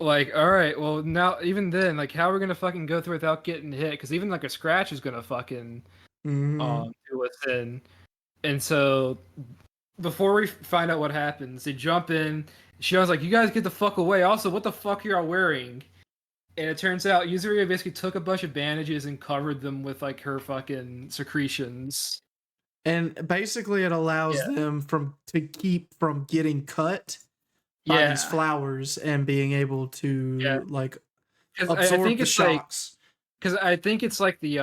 like, all right, well now even then, like how are we gonna fucking go through without getting hit? Because even like a scratch is gonna fucking do us in. And so before we find out what happens, they jump in. Shion's like, "You guys get the fuck away." Also, what the fuck are y'all wearing? And it turns out Yuzuriha basically took a bunch of bandages and covered them with like her fucking secretions. And basically it allows them to keep from getting cut by these flowers and being able to like absorb the shocks. Because I think it's like the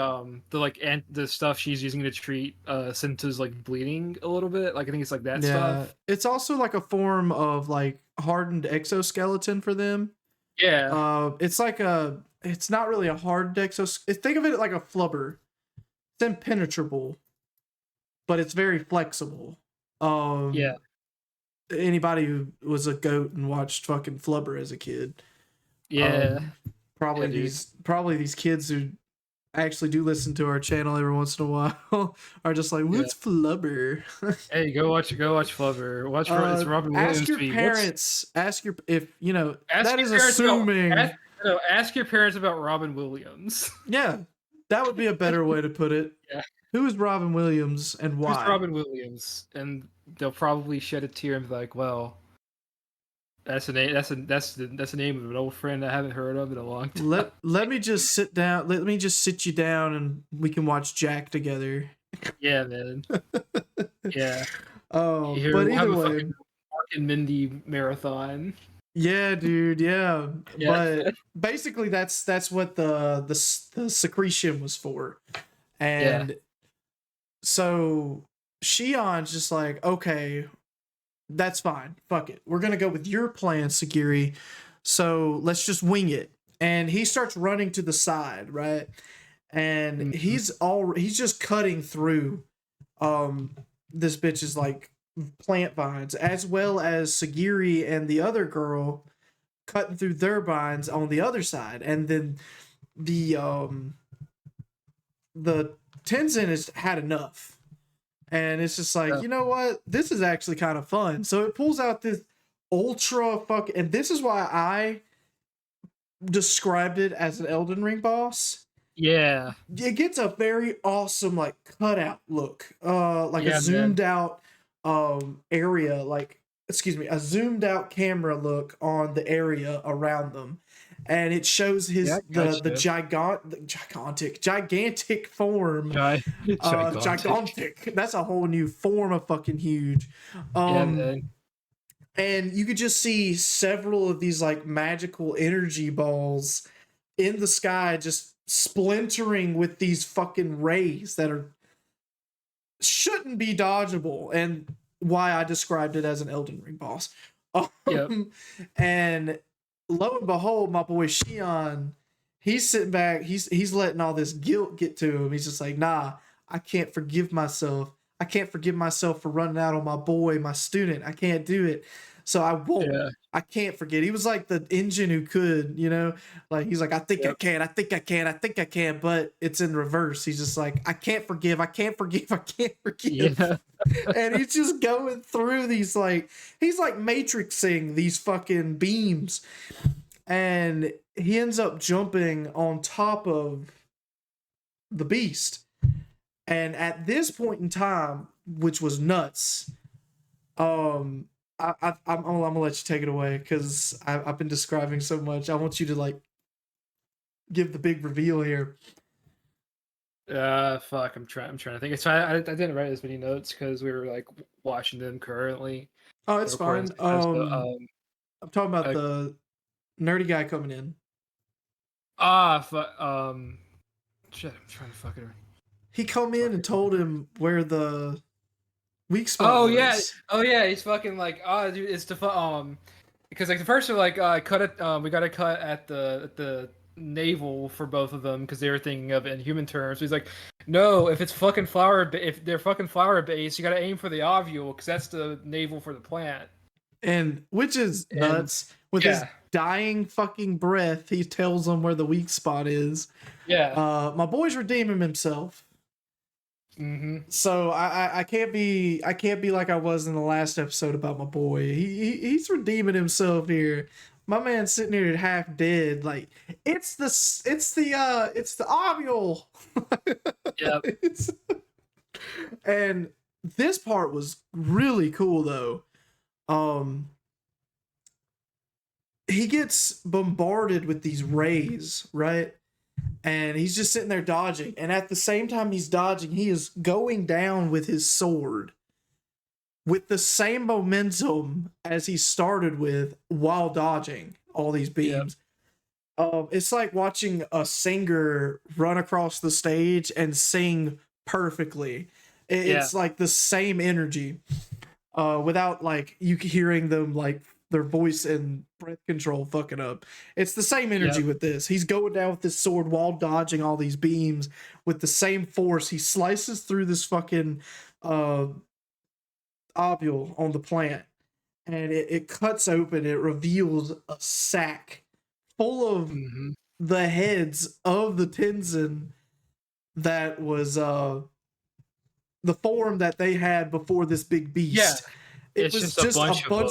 stuff she's using to treat Sento's like bleeding a little bit. Like I think it's like that stuff. It's also like a form of like hardened exoskeleton for them. Yeah. It's not really a hardened exoskeleton. Think of it like a flubber. It's impenetrable, but it's very flexible. Anybody who was a goat and watched fucking Flubber as a kid. Probably these kids who actually do listen to our channel every once in a while are just like, what's Flubber? Hey, go watch Flubber. Watch it's Robin Williams. Ask your parents about Robin Williams. Yeah, that would be a better way to put it. Yeah. Who is Robin Williams and why? Who's Robin Williams? And they'll probably shed a tear and be like, "Well, that's the name. That's the name of an old friend I haven't heard of in a long time." Let me just sit down. Let me just sit you down, and we can watch Jack together. Yeah, man. Yeah. Oh, but either way, Mark and Mindy marathon. Yeah, dude. Yeah, but basically, that's what the secretion was for, and so Shion's just like, okay, that's fine. Fuck it. We're gonna go with your plan, Sagiri. So let's just wing it. And he starts running to the side, right? And he's just cutting through this bitch's like plant vines, as well as Sagiri and the other girl cutting through their vines on the other side. And then the Tenzin has had enough. And it's just like, you know what? This is actually kind of fun. So it pulls out this ultra and this is why I described it as an Elden Ring boss. Yeah. It gets a very awesome like cutout look. A zoomed out area, a zoomed out camera look on the area around them. And it shows the gigantic form. Gigantic. That's a whole new form of fucking huge. And you could just see several of these like magical energy balls in the sky just splintering with these fucking rays that shouldn't be dodgeable, and why I described it as an Elden Ring boss. And lo and behold, my boy Shion, he's sitting back, he's letting all this guilt get to him. He's just like, nah, I can't forgive myself. I can't forgive myself for running out on my boy, my student. I can't do it. So I won't. I can't forget. He was like the engine who could, like he's like, I think I can, I think I can, I think I can, but it's in reverse. He's just like, I can't forgive, I can't forgive, I can't forgive. Yeah. And he's just going through these he's like matrixing these fucking beams. And he ends up jumping on top of the beast. And at this point in time, which was nuts, I'm gonna let you take it away because I've been describing so much. I want you to give the big reveal here. Fuck. I'm trying to think. It's fine. I didn't write as many notes because we were watching them currently. Oh, it's fine. I'm talking about the nerdy guy coming in. Shit. I'm trying to fucking. He come in and told him where the weak spot was. Oh yeah, he's fucking dude, it's because the first are cut it. We got to cut at the navel for both of them because they were thinking of it in human terms. So he's like, no, if it's fucking if they're fucking flower based, you gotta aim for the ovule because that's the navel for the plant. And which is And nuts. With his yeah, dying fucking breath, he tells them where the weak spot is. yeah. My boy's redeeming himself. Mm-hmm. So I can't be like I was in the last episode about my boy. He's redeeming himself here. My man's sitting here half dead. Like it's the ovule. Yep. And this part was really cool though. He gets bombarded with these rays, right? And he's just sitting there dodging. And at the same time he's dodging, he is going down with his sword with the same momentum as he started with while dodging all these beams. It's like watching a singer run across the stage and sing perfectly. It's like the same energy, without like you hearing them like their voice and breath control fucking up. It's the same energy with this. He's going down with this sword while dodging all these beams with the same force. He slices through this fucking ovule on the plant, and it cuts open. It reveals a sack full of the heads of the Tenzin that was the form that they had before this big beast. Yeah. It was just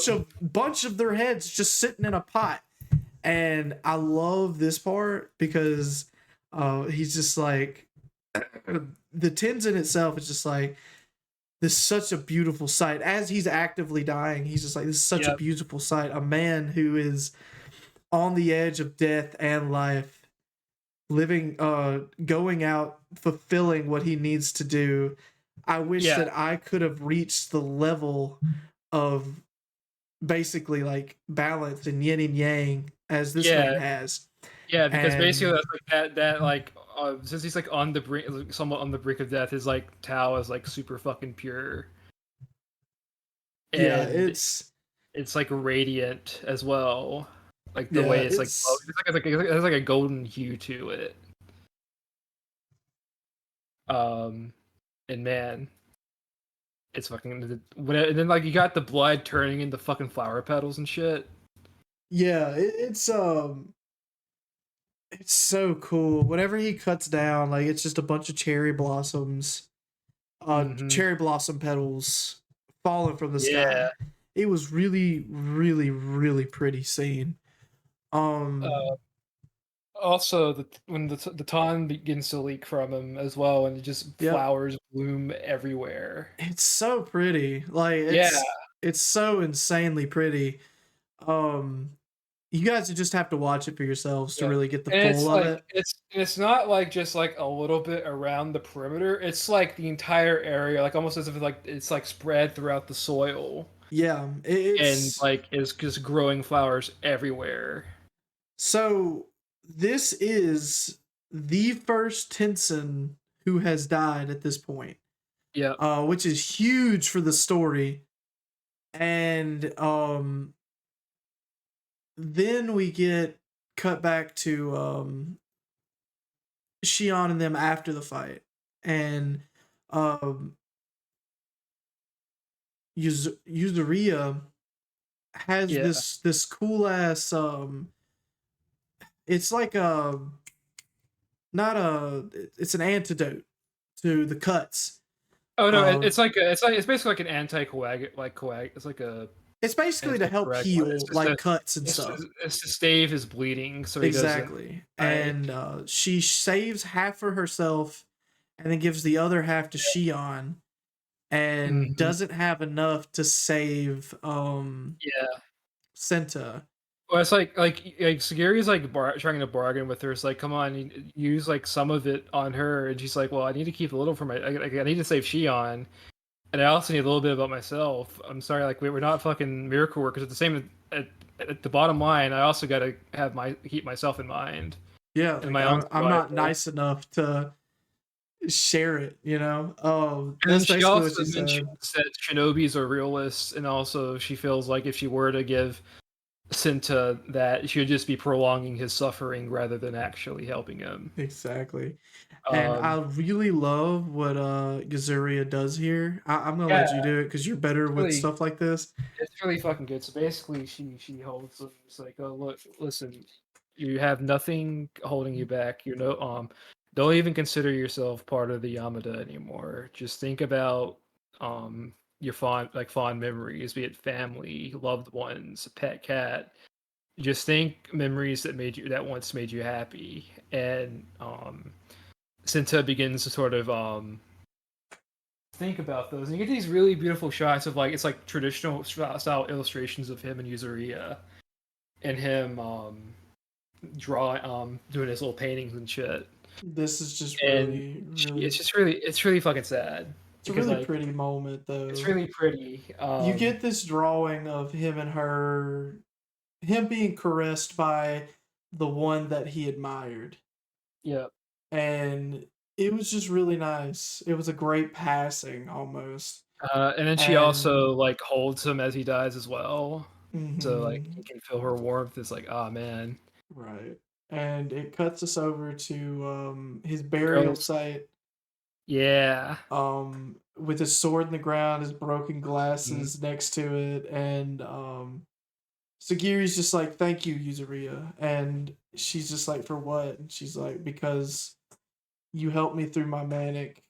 a bunch of their heads just sitting in a pot. And I love this part because he's just like the Tenzin itself is just like, this is such a beautiful sight. As he's actively dying, he's just like, this is such a beautiful sight. A man who is on the edge of death and life, living, going out, fulfilling what he needs to do. I wish that I could have reached the level of basically like balance and yin and yang as this man has. Yeah, because basically that's like that like since he's like on the brink, somewhat on the brink of death, his like Tao is like super fucking pure. And it's like radiant as well, like the way it's like it has like a golden hue to it. And man, it's fucking and then like you got the blood turning into fucking flower petals and shit. Yeah, it's so cool. Whenever he cuts down, like it's just a bunch of cherry blossoms, cherry blossom petals falling from the sky. It was really, really, really pretty scene. Also, when the ton begins to leak from him as well, and it just flowers bloom everywhere. It's so pretty. Like it's so insanely pretty. You guys just have to watch it for yourselves to really get the full of it. It's not like just like a little bit around the perimeter. It's like the entire area, like almost as if it's like spread throughout the soil. Yeah, and like it's just growing flowers everywhere. So this is the first Tenzin who has died at this point. Yeah. Which is huge for the story. And then we get cut back to Shion and them after the fight. And Yuzuriya has this cool ass it's like it's an antidote to the cuts. Oh no, it's basically like an anti-coag, it's like a it's basically to help heal like cuts and stuff. It's to stave his bleeding, so exactly. And she saves half for herself and then gives the other half to Shion, and doesn't have enough to save Senta. Well, it's like Sagiri's like trying to bargain with her. It's like, come on, use like some of it on her, and she's like, well, I need to keep a little for my. I need to save Shion, and I also need a little bit about myself. I'm sorry, like we're not fucking miracle workers. At the same at the bottom line, I also got to have keep myself in mind. Yeah, and like, I'm not nice enough to share it, you know. Oh, and she also mentions that shinobis are realists, and also she feels like if she were to give Senta that should just be prolonging his suffering rather than actually helping him. Exactly. And I really love what Gazuria does here. I'm gonna Yeah, let you do it because you're better with really, stuff like this. it's really fucking good. So basically, she holds him. It's like, oh look, listen, you have nothing holding you back. You know, don't even consider yourself part of the Yamada anymore. Just think about your fond memories, be it family, loved ones, a pet cat. Just think memories that once made you happy, and Senta begins to sort of think about those, and you get these really beautiful shots of like it's like traditional style illustrations of him and Yuzuria, and him drawing doing his little paintings and shit. This is just And really, really. it's really fucking sad It's a because really like pretty moment, it's though. really pretty. You get this drawing of him and her, him being caressed by the one that he admired, Yeah, and it was just really nice. It was a great passing, almost. and then she And also like holds him as he dies as well, so like he mhm, can feel her warmth. It's like, oh man, right. And it cuts us over to his burial girls, site, yeah. with his sword in the ground, his broken Mhm. glasses next to it, and Sagiri's just like, "Thank you, Yuzuria," and she's just like, "For what?" And she's like, "Because you helped me through my manic,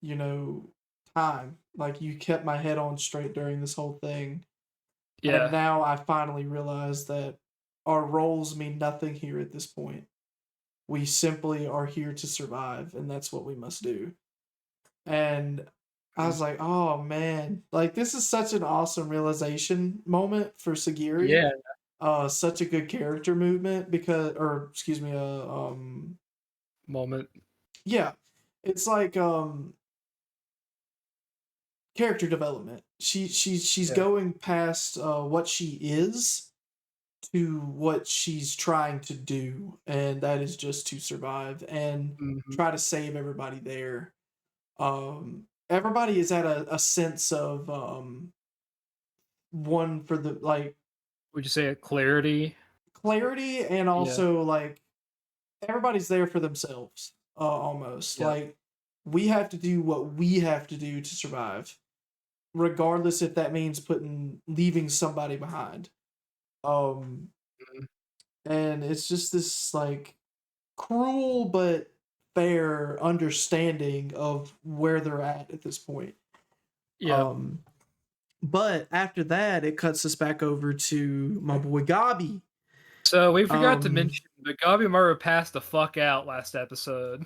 you know, time. Like you kept my head on straight during this whole thing, and Yeah. now I finally realize that our roles mean nothing here at this point. We simply are here to survive, and that's what we must do." And I Mm. was like, "Oh man, like this is such an awesome realization moment for Sagiri. Yeah, Such a good character movement because, or excuse me, moment. yeah, it's like character development. She's Yeah. going past what she is to what she's trying to do, and that is just to survive and Mhm. try to save everybody there. Everybody is at a sense of one for the like Would you say a clarity? clarity, and Yeah. also like everybody's there for themselves, almost Yeah. like we have to do what we have to do to survive, regardless if that means putting leaving somebody behind. Um, Mhm. and it's just this like cruel but fair understanding of where they're at this point. Yep. Um, but after that, it cuts us back over to my boy Gabi. So we forgot to Um, mention that Gabimaru passed the fuck out last episode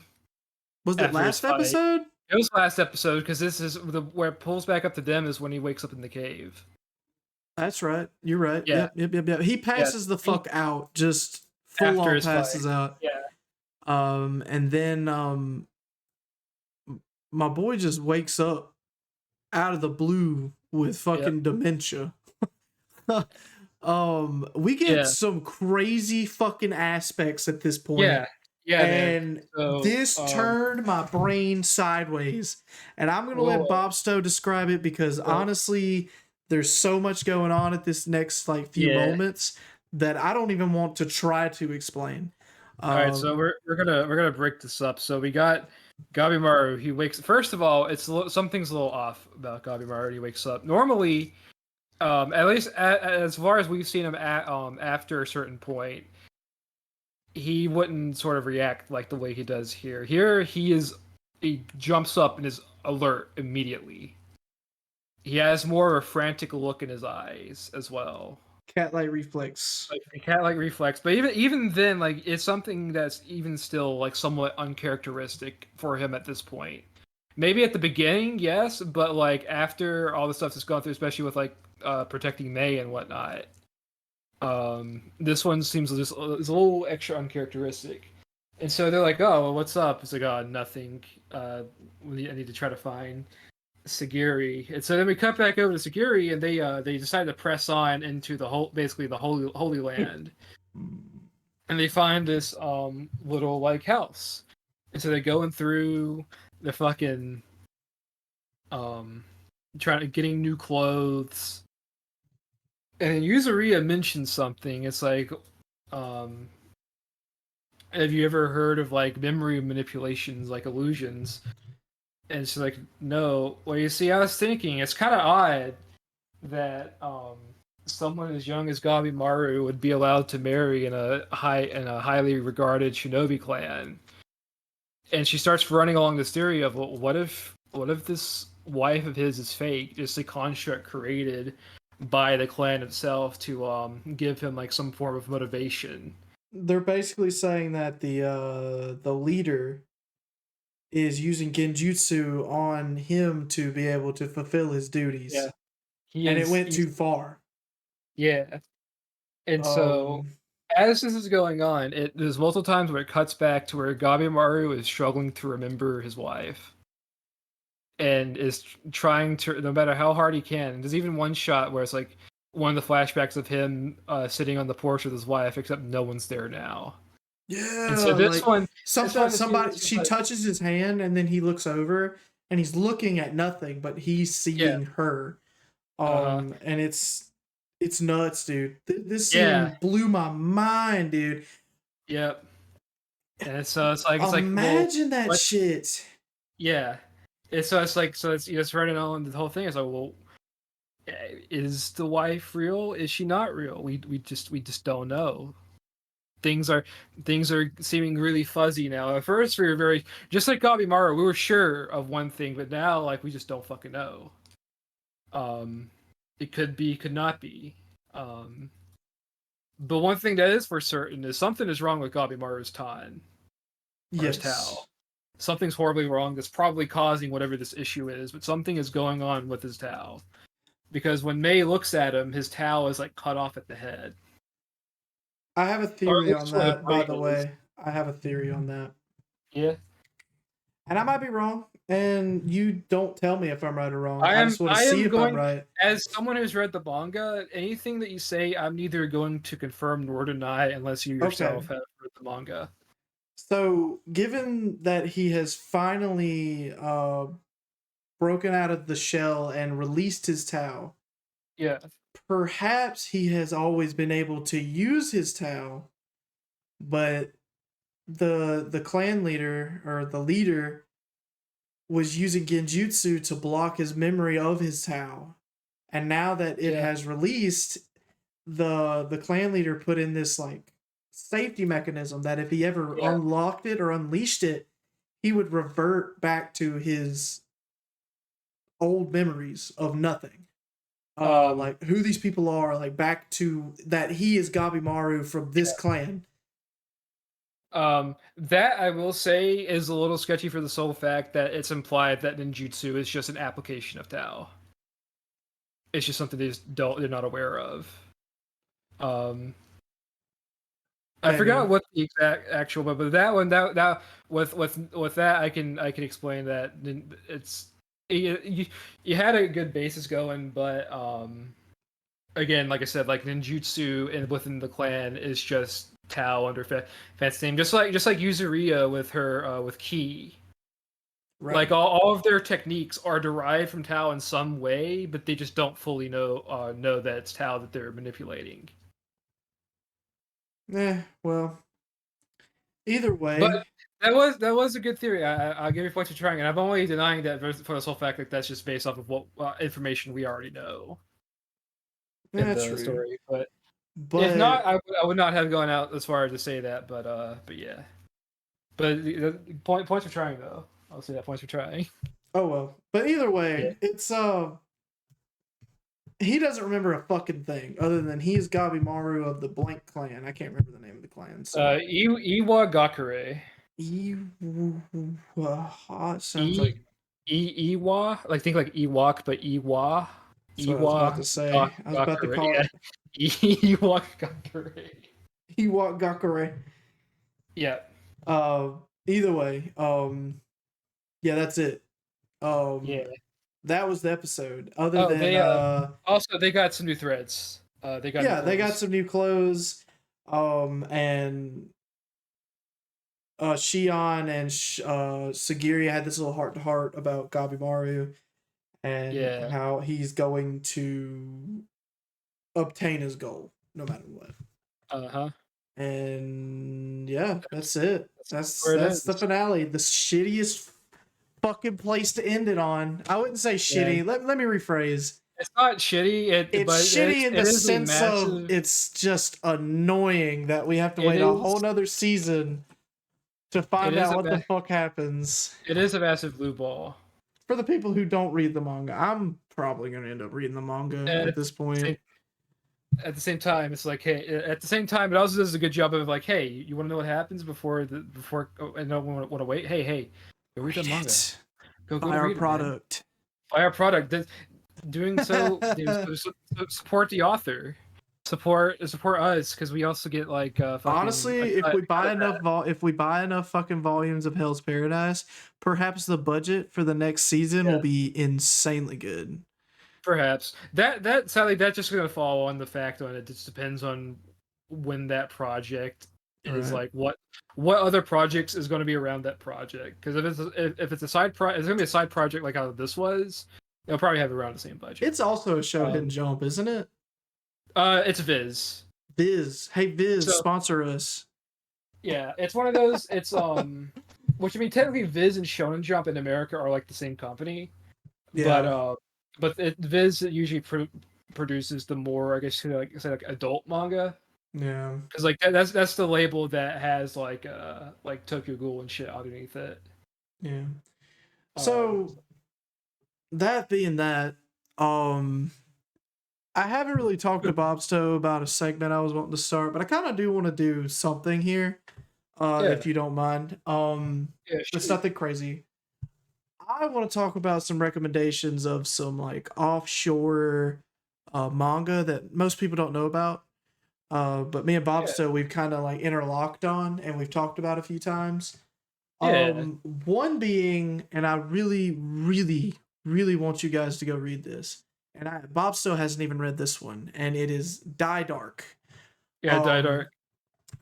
was it after his last fight. episode? It was last episode because this is where it pulls back up to them is when he wakes up in the cave. That's right. You're right. Yeah. Yep. He Yeah. passes the fuck out, just full After on his fight. passes out. Yeah. And then my boy just wakes up out of the blue with Yep. fucking dementia. We get Yeah. some crazy fucking aspects at this point, Yeah. Yeah, man. and So this turned my brain sideways. And I'm gonna let well, Bopsto describe it because so honestly, there's so much going on at this next like few yeah. moments that I don't even want to try to explain. All right, so Um, we're gonna break this up. So we got Gabimaru. He wakes. First of all, something's a little off about Gabimaru. He wakes up normally. At least as far as we've seen him after a certain point, he wouldn't sort of react like the way he does here. Here he jumps up and is alert immediately. He has more of a frantic look in his eyes as well. cat like reflex. Like a cat like reflex, but even then, like it's something that's even still like somewhat uncharacteristic for him at this point. Maybe at the beginning, yes, but like after all the stuff that's gone through, especially with like protecting May and whatnot, this one seems just is a little extra uncharacteristic. And so they're like, "Oh, well, what's up?" It's like, "Oh, nothing. I need to try to find Sagiri." And so then we cut back over to Sagiri, and they decide to press on into basically the Holy Land, and they find this little like house, and so they're going through the fucking um trying to getting new clothes, And Yuzuriya mentioned something. It's like, um, have you ever heard of like memory manipulations, like illusions? And she's like, no. Well, you see, I was thinking it's kind of odd that someone as young as Gabimaru would be allowed to marry in a highly regarded shinobi clan. And she starts running along this theory of, well, what if this wife of his is fake, just a construct created by the clan itself to give him like some form of motivation. They're basically saying that the leader is using genjutsu on him to be able to fulfill his Yeah, duties, he and it is. went too far. Yeah, and so Um, as this is going on, there's multiple times where it cuts back to where Gabimaru is struggling to remember his wife and is trying to, no matter how hard he can. There's even one shot where it's like one of the flashbacks of him sitting on the porch with his wife, except no one's there now. And so yeah, this like one, is somebody just she like, touches his hand, and then he looks over, and he's looking at nothing, but he's yeah, seeing her. uh huh, And it's nuts, dude. This yeah, scene blew my mind, dude. yep. And so it's like, well, Imagine that what? shit. Yeah. And so it's running on the whole thing. It's like, well, is the wife real? Is she not real? We just don't know. Things are things are seeming really fuzzy now. At first, we were very, just like Gabimaru, we were sure of one thing, but now like we just don't fucking know. Um, it could be, could not be. Um, but one thing that is for certain is something is wrong with Gabimaru's Tan or his Tao. Yes. Something's horribly wrong that's probably causing whatever this issue is, but something is going on with his Tao. Because when May looks at him, his Tao is like cut off at the head. I have a Or at theory on least where the that, by brain the is. way. I have a theory on that. Yeah. And I might be wrong, and you don't tell me if I'm right or wrong. I I am just want to I see am if I'm going, right. as someone who's read the manga, anything that you say I'm neither going to confirm nor deny unless you Okay. yourself have read the manga. So, given that he has finally broken out of the shell and released his Tao, Yeah. perhaps he has always been able to use his Tao, but the clan leader or the leader was using genjutsu to block his memory of his Tao. And now that it Yeah. has released, the clan leader put in this like safety mechanism that if he ever Yeah. unlocked it or unleashed it, he would revert back to his old memories of nothing. Um Like who these people are, like back to that he is Gabimaru from this clan. that I will say is a little sketchy for the sole fact that it's implied that ninjutsu is just an application of Tao. It's just something they're not aware of. Um I forgot Maybe. what the exact actual, but that one, that with that, I can explain that it's, you had a good basis going, but again, like I said, like ninjutsu and within the clan is just Tao under fan's name, just like Yuzuriya with her with Ki. Right. Like all of their techniques are derived from Tao in some way, but they just don't fully know that it's Tao that they're manipulating. Well, either But way, that was a good theory. I'll give you points for trying, and I'm only denying that for the sole fact that that's just based off of what information we already know in the true. story. But if not, But I would not have gone out as far as to say that. But yeah. But points for trying though. I'll say that, points for trying. oh well. But either Yeah. way, it's he doesn't remember a fucking thing other than he's Gabimaru of the blank clan. I can't remember the name of the clan. So Iwa Gakure. sounds E like Iwa, like think like Ewok, but Iwa. that's what I was about to say. I was about to Gakure. call Yeah. it Ewok Gakure. Ewok Gakure. Yeah. Uh, either way, yeah, that's it. Yeah. That was the episode. Other Oh, than they also they got some new threads. They got new yeah, they got clothes. some new clothes. And Shion and Sagiri had this little heart to heart about Gabimaru and Yeah. how he's going to obtain his goal no matter what. Uh-huh. And yeah, that's it. Where it That's ends. the finale. The shittiest fucking place to end it on. I wouldn't say shitty. Yeah. Let me rephrase. It's not shitty, It's but shitty in the it is a sense of massive. it's just annoying that we have to It wait a whole is. nother season to It find is out a. what the fuck happens. It is a massive blue ball. For the people who don't read the manga, I'm probably gonna end up reading the manga And at this point. at the same time, it's like, hey, at the same time, it also does a good job of like, hey, you want to know what happens before I don't want to wait. Hey, go read the manga. Go Buy our read product. it, man. Buy our product. Doing so, support the author. Support us because we also get like fucking. Honestly, if we buy enough fucking volumes of Hell's Paradise, perhaps the budget for the next season will be insanely good. Perhaps that sadly that's just gonna fall on the fact on it just depends on when that project is Right. like what other projects is going to be around that project because if it's a side project it's gonna be a side project like how this was they'll probably have around the same budget. It's also a Shonen Jump, isn't it? It's Viz. Hey Viz, So, sponsor us. yeah, it's one of those. It's which I mean technically Viz and Shonen Jump in America are like the same company, Yeah. but Viz usually produces the more I guess like adult manga. Yeah. Because like that's the label that has like Tokyo Ghoul and shit underneath it. Yeah. So that being that, I haven't really talked to Bobsto about a segment I was wanting to start, but I kind of do want to do something here, if you don't mind. It's nothing crazy. I want to talk about some recommendations of some like offshore manga that most people don't know about. But me and Bobsto, we've kind of like interlocked on, and we've talked about a few times. One being, and I really, really, really want you guys to go read this. And Bob still hasn't even read this one, and it is Die Dark. Yeah, Die Dark.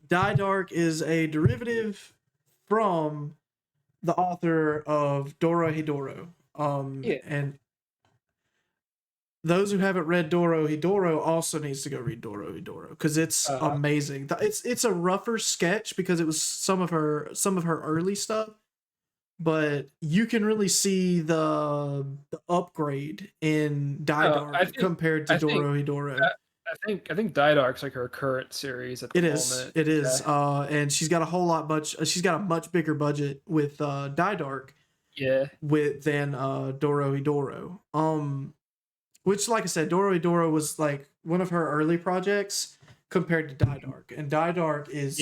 Die Dark is a derivative from the author of Dorohedoro. And those who haven't read Dorohedoro also needs to go read Dorohedoro because it's amazing. It's a rougher sketch because it was some of her early stuff, but you can really see the upgrade in Die Dark compared to Dorohedoro. I think Die Dark's like her current series at the moment. It is. And she's got she's got a much bigger budget with Die Dark. Yeah. Than Dorohedoro. Which, like I said, Dorohedoro was like one of her early projects compared to Die Dark, and Die Dark is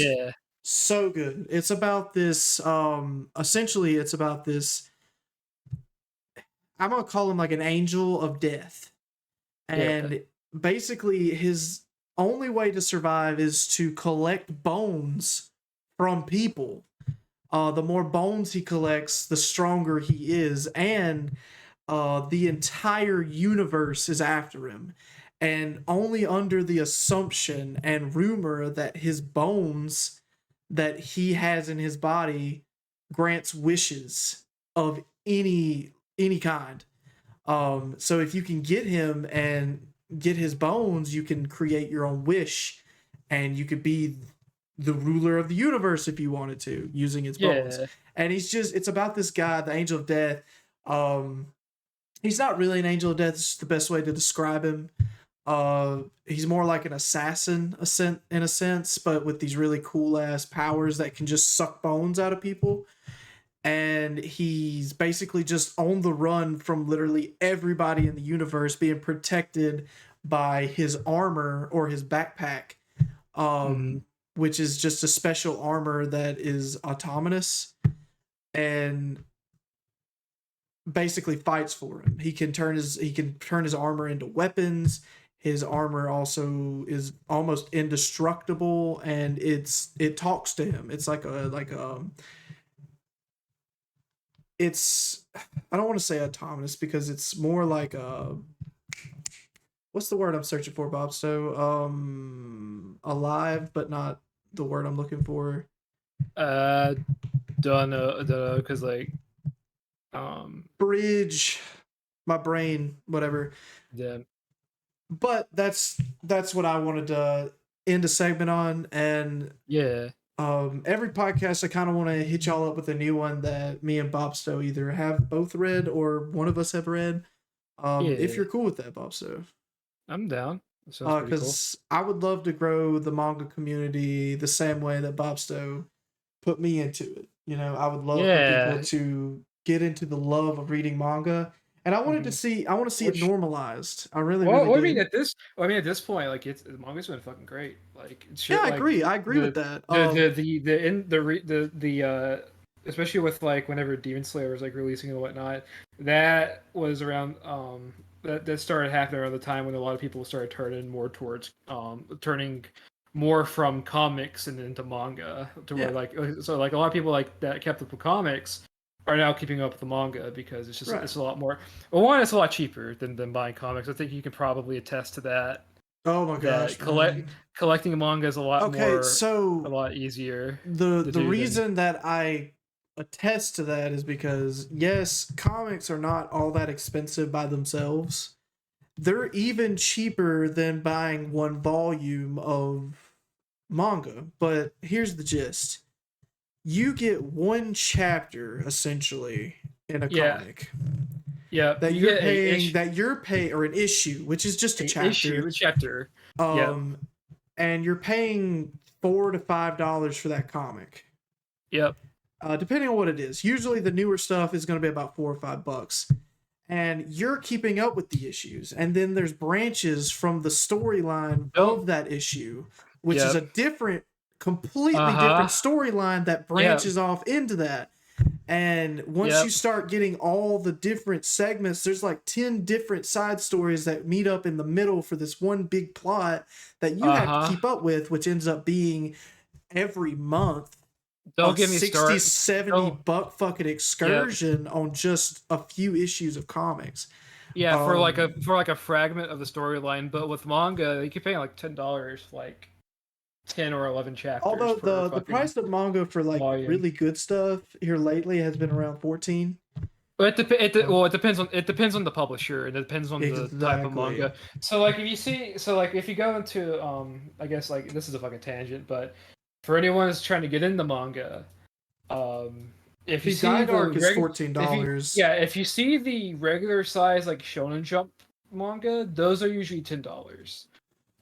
so good. It's about this. Essentially, it's about this. I'm gonna call him like an angel of death, and basically his only way to survive is to collect bones from people. The more bones he collects, the stronger he is, and the entire universe is after him, and only under the assumption and rumor that his bones that he has in his body grants wishes of any kind. So if you can get him and get his bones, you can create your own wish, and you could be the ruler of the universe if you wanted to using his bones. And it's about this guy, the angel of death. He's not really an angel of death. It's the best way to describe him. He's more like an assassin in a sense, but with these really cool ass powers that can just suck bones out of people. And he's basically just on the run from literally everybody in the universe, being protected by his armor or his backpack, which is just a special armor that is autonomous and basically fights for him. He can turn his armor into weapons. His armor also is almost indestructible, and it talks to him. It's it's I don't want to say autonomous because it's more like a, what's the word I'm searching for, Bob? So alive, but not the word I'm looking for. Don't know, because like bridge, my brain, whatever. Yeah. but that's what I wanted to end a segment on. And Yeah. every podcast I kind of want to hit y'all up with a new one that me and Bopsto either have both read or one of us have read. If Yeah. you're cool with that, Bopsto. I'm down. That sounds pretty cool. Because I would love to grow the manga community the same way that Bopsto put me into it. You know, I would love for people Yeah. to get into the love of reading manga, and I wanted to Mhm. see. I want to see it Which, normalized. I really, well, really I mean, did. at this point, like it's the manga's been fucking great. Like Yeah, shit, I like agree. I agree with that. especially with like whenever Demon Slayer was like releasing and whatnot, that was around that started happening around the time when a lot of people started turning more from comics and into manga to where Yeah. like so like a lot of people like that kept up with comics are now keeping up with the manga because Right. it's a lot more. Well, one, it's a lot cheaper than buying comics. I think you can probably attest to that. Oh my That gosh, man. collecting manga is Okay, a so lot easier the to the do than. reason that I attest to that is because yes, comics are not all that expensive by themselves. They're even cheaper than buying one volume of manga. But here's the gist. You get one chapter essentially in a Yeah, comic yeah. that You you're get paying or an issue, which is just a issue chapter. a chapter. Yep, Um and you're paying $4 to $5 for that comic. yep. Depending on what it is. Usually the newer stuff is going to be about $4 or $5. And you're keeping up with the issues. And then there's branches from the storyline Don't. of that issue, which is Yep. a completely Uh different huh. storyline that Yep. branches off into that. And once you Yep. start getting all the different segments, there's like 10 different side stories that meet up in the middle for this one big plot that you Uh have to huh. keep up with, which ends up being every month Don't a get me 60, start. 70 Don't. buck fucking Yep. excursion on just a few issues of comics. Yeah, Um, for like a fragment of the storyline, but with manga, you can pay like $10, like 10 or 11 chapters Although per the fucking price of manga for like volume. really good stuff here lately has been around 14. But Um, well, it depends on the publisher and it depends on the type of exactly. manga. So like if you see so like if you go into I guess like this is a fucking tangent, but for anyone who's trying to get into manga, um if you See, see Guide the Arc is if you $14. if you see the regular size like Shonen Jump manga, those are usually $10.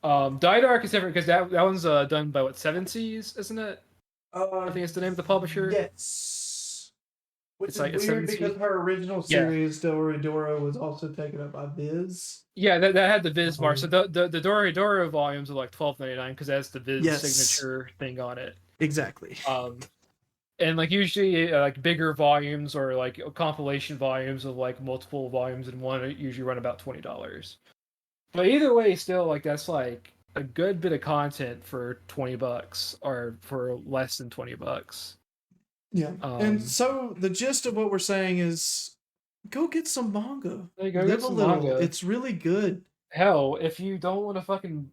Dai Dark is different because that one's done by what, Seven Seas, isn't it? I Uh, think it's the name of the publisher. yes. Which It's is like it's weird Seven because Seas. her original Yeah. series, Dora was also taken up by Viz. Yeah, that had the Viz mark. So Um, the Dora volumes are like 12.99 because that's the Viz yes, signature thing on it. exactly. Um, and like usually like bigger volumes or like compilation volumes of like multiple volumes in one usually run about $20. But either way, still like that's like a good bit of content for $20 or for less than $20. Yeah. And Um, so the gist of what we're saying is go get some manga. there you go, get Live a some little. manga. It's really good. Hell, if you don't want to fucking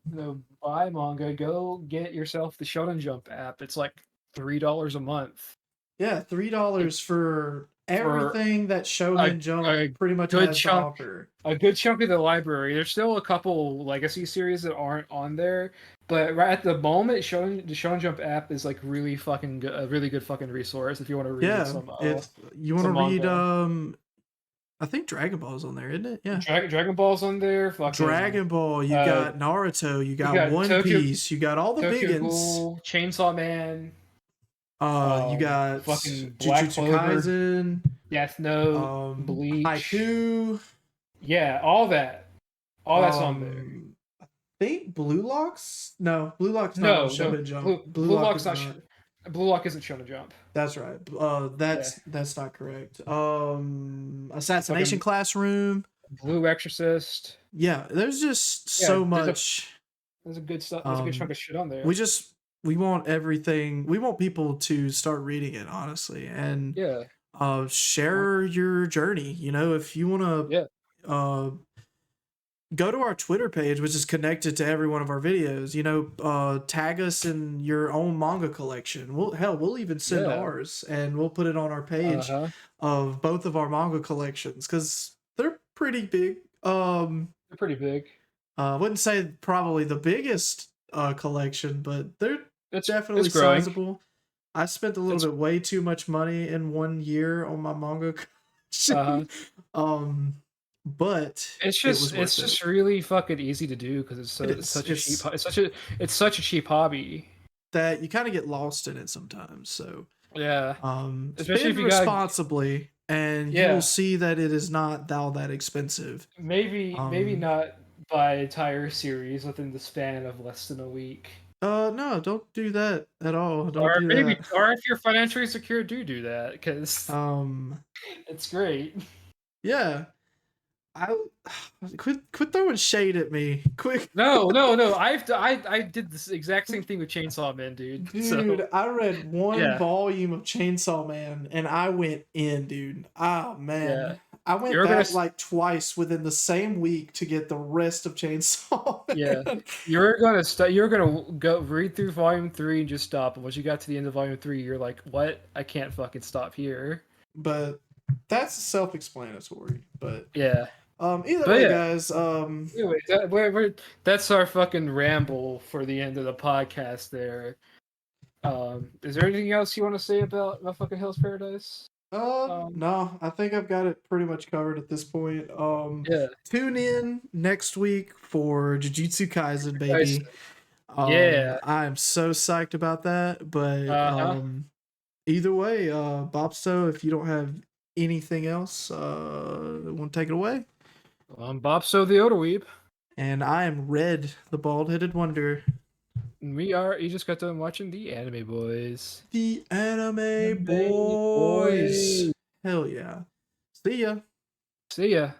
buy manga, go get yourself the Shonen Jump app. It's like $3 a month. Yeah, It, $3 for for everything that a Shonen Jump a pretty much good has to chunk offer. a good chunk of the library. There's still a couple legacy series that aren't on there, but right at the moment, the Shonen Jump app is like really fucking a really good fucking resource if you want to read Yeah, if you want to some read manga. I think Dragon Ball's on there, isn't it? Yeah. Dragon Ball's on there. Fucking Dragon Ball, you uh, got Naruto, you you got got One Piece, you got all the big Tokyo ones. Ghoul, Chainsaw Man. You got Fucking Black Jujutsu Clover, Kaisen, Death Note, Bleach. Haiku, Yeah, all that's on there. I think Blue Locks? No, Blue Lock's not on No, Shonen Jump. Blue Blue Lock Lock's is not. not. Blue Lock isn't Shonen Jump. That's right. Yeah, That's not correct. Assassination fucking Classroom. Blue Exorcist. Yeah, there's just Yeah, so much. there's a good stuff. There's a good chunk Um, of shit on we there. just we want everything. We want people to start reading it honestly, and Yeah, share your journey. You know, if you want yeah, to go to our Twitter page, which is connected to every one of our videos. You know, tag us in your own manga collection. We'll even send yeah. ours and we'll put it on our Uh page huh. of both of our manga collections because they're pretty big. They're pretty big. I wouldn't say probably the biggest collection, but they're It's definitely growing. sizable. I spent a little It's bit way too much money in 1 year on my manga uh collection. But it was it's worth it. just really fucking easy to do because It it's is. such a cheap it's such a cheap hobby. That you kind of get lost in it sometimes. So Yeah, especially spend if you got responsibly, and you will yeah. see that it is not that expensive. Maybe Um, not buy an entire series within the span of less than a week. no, don't do that at all. Don't do that. Or if you're financially secure, do that because Um, it's great. yeah, I quit throwing shade at me, quick. No. I did this exact same thing with Chainsaw Man, dude. So Dude, I read one yeah, volume of Chainsaw Man and I went in, dude. Ah, yeah. man. I went You're gonna back like twice within the same week to get the rest of Chainsaw yeah. Man. You're gonna go read through volume 3 and just stop. And once you got to the end of volume 3, you're like, what? I can't fucking stop here. But that's self-explanatory. But Yeah. either But way, yeah. guys, Anyway, that's our fucking ramble for the end of the podcast there. Is there anything else you want to say about fucking Hell's Paradise? no, I think I've got it pretty much covered at this point. Yeah. Tune in next week for Jujutsu Kaisen, Nice. baby. Yeah. I'm so psyched about that. But Uh-huh. either way, Bopsto, if you don't have anything else, want to take it away? I'm Bopso the Odoweeb. And I am Red, the bald-headed wonder. And you just got done watching the Anime Boys. The anime Anime Boys. boys. Hell yeah. See ya. See ya.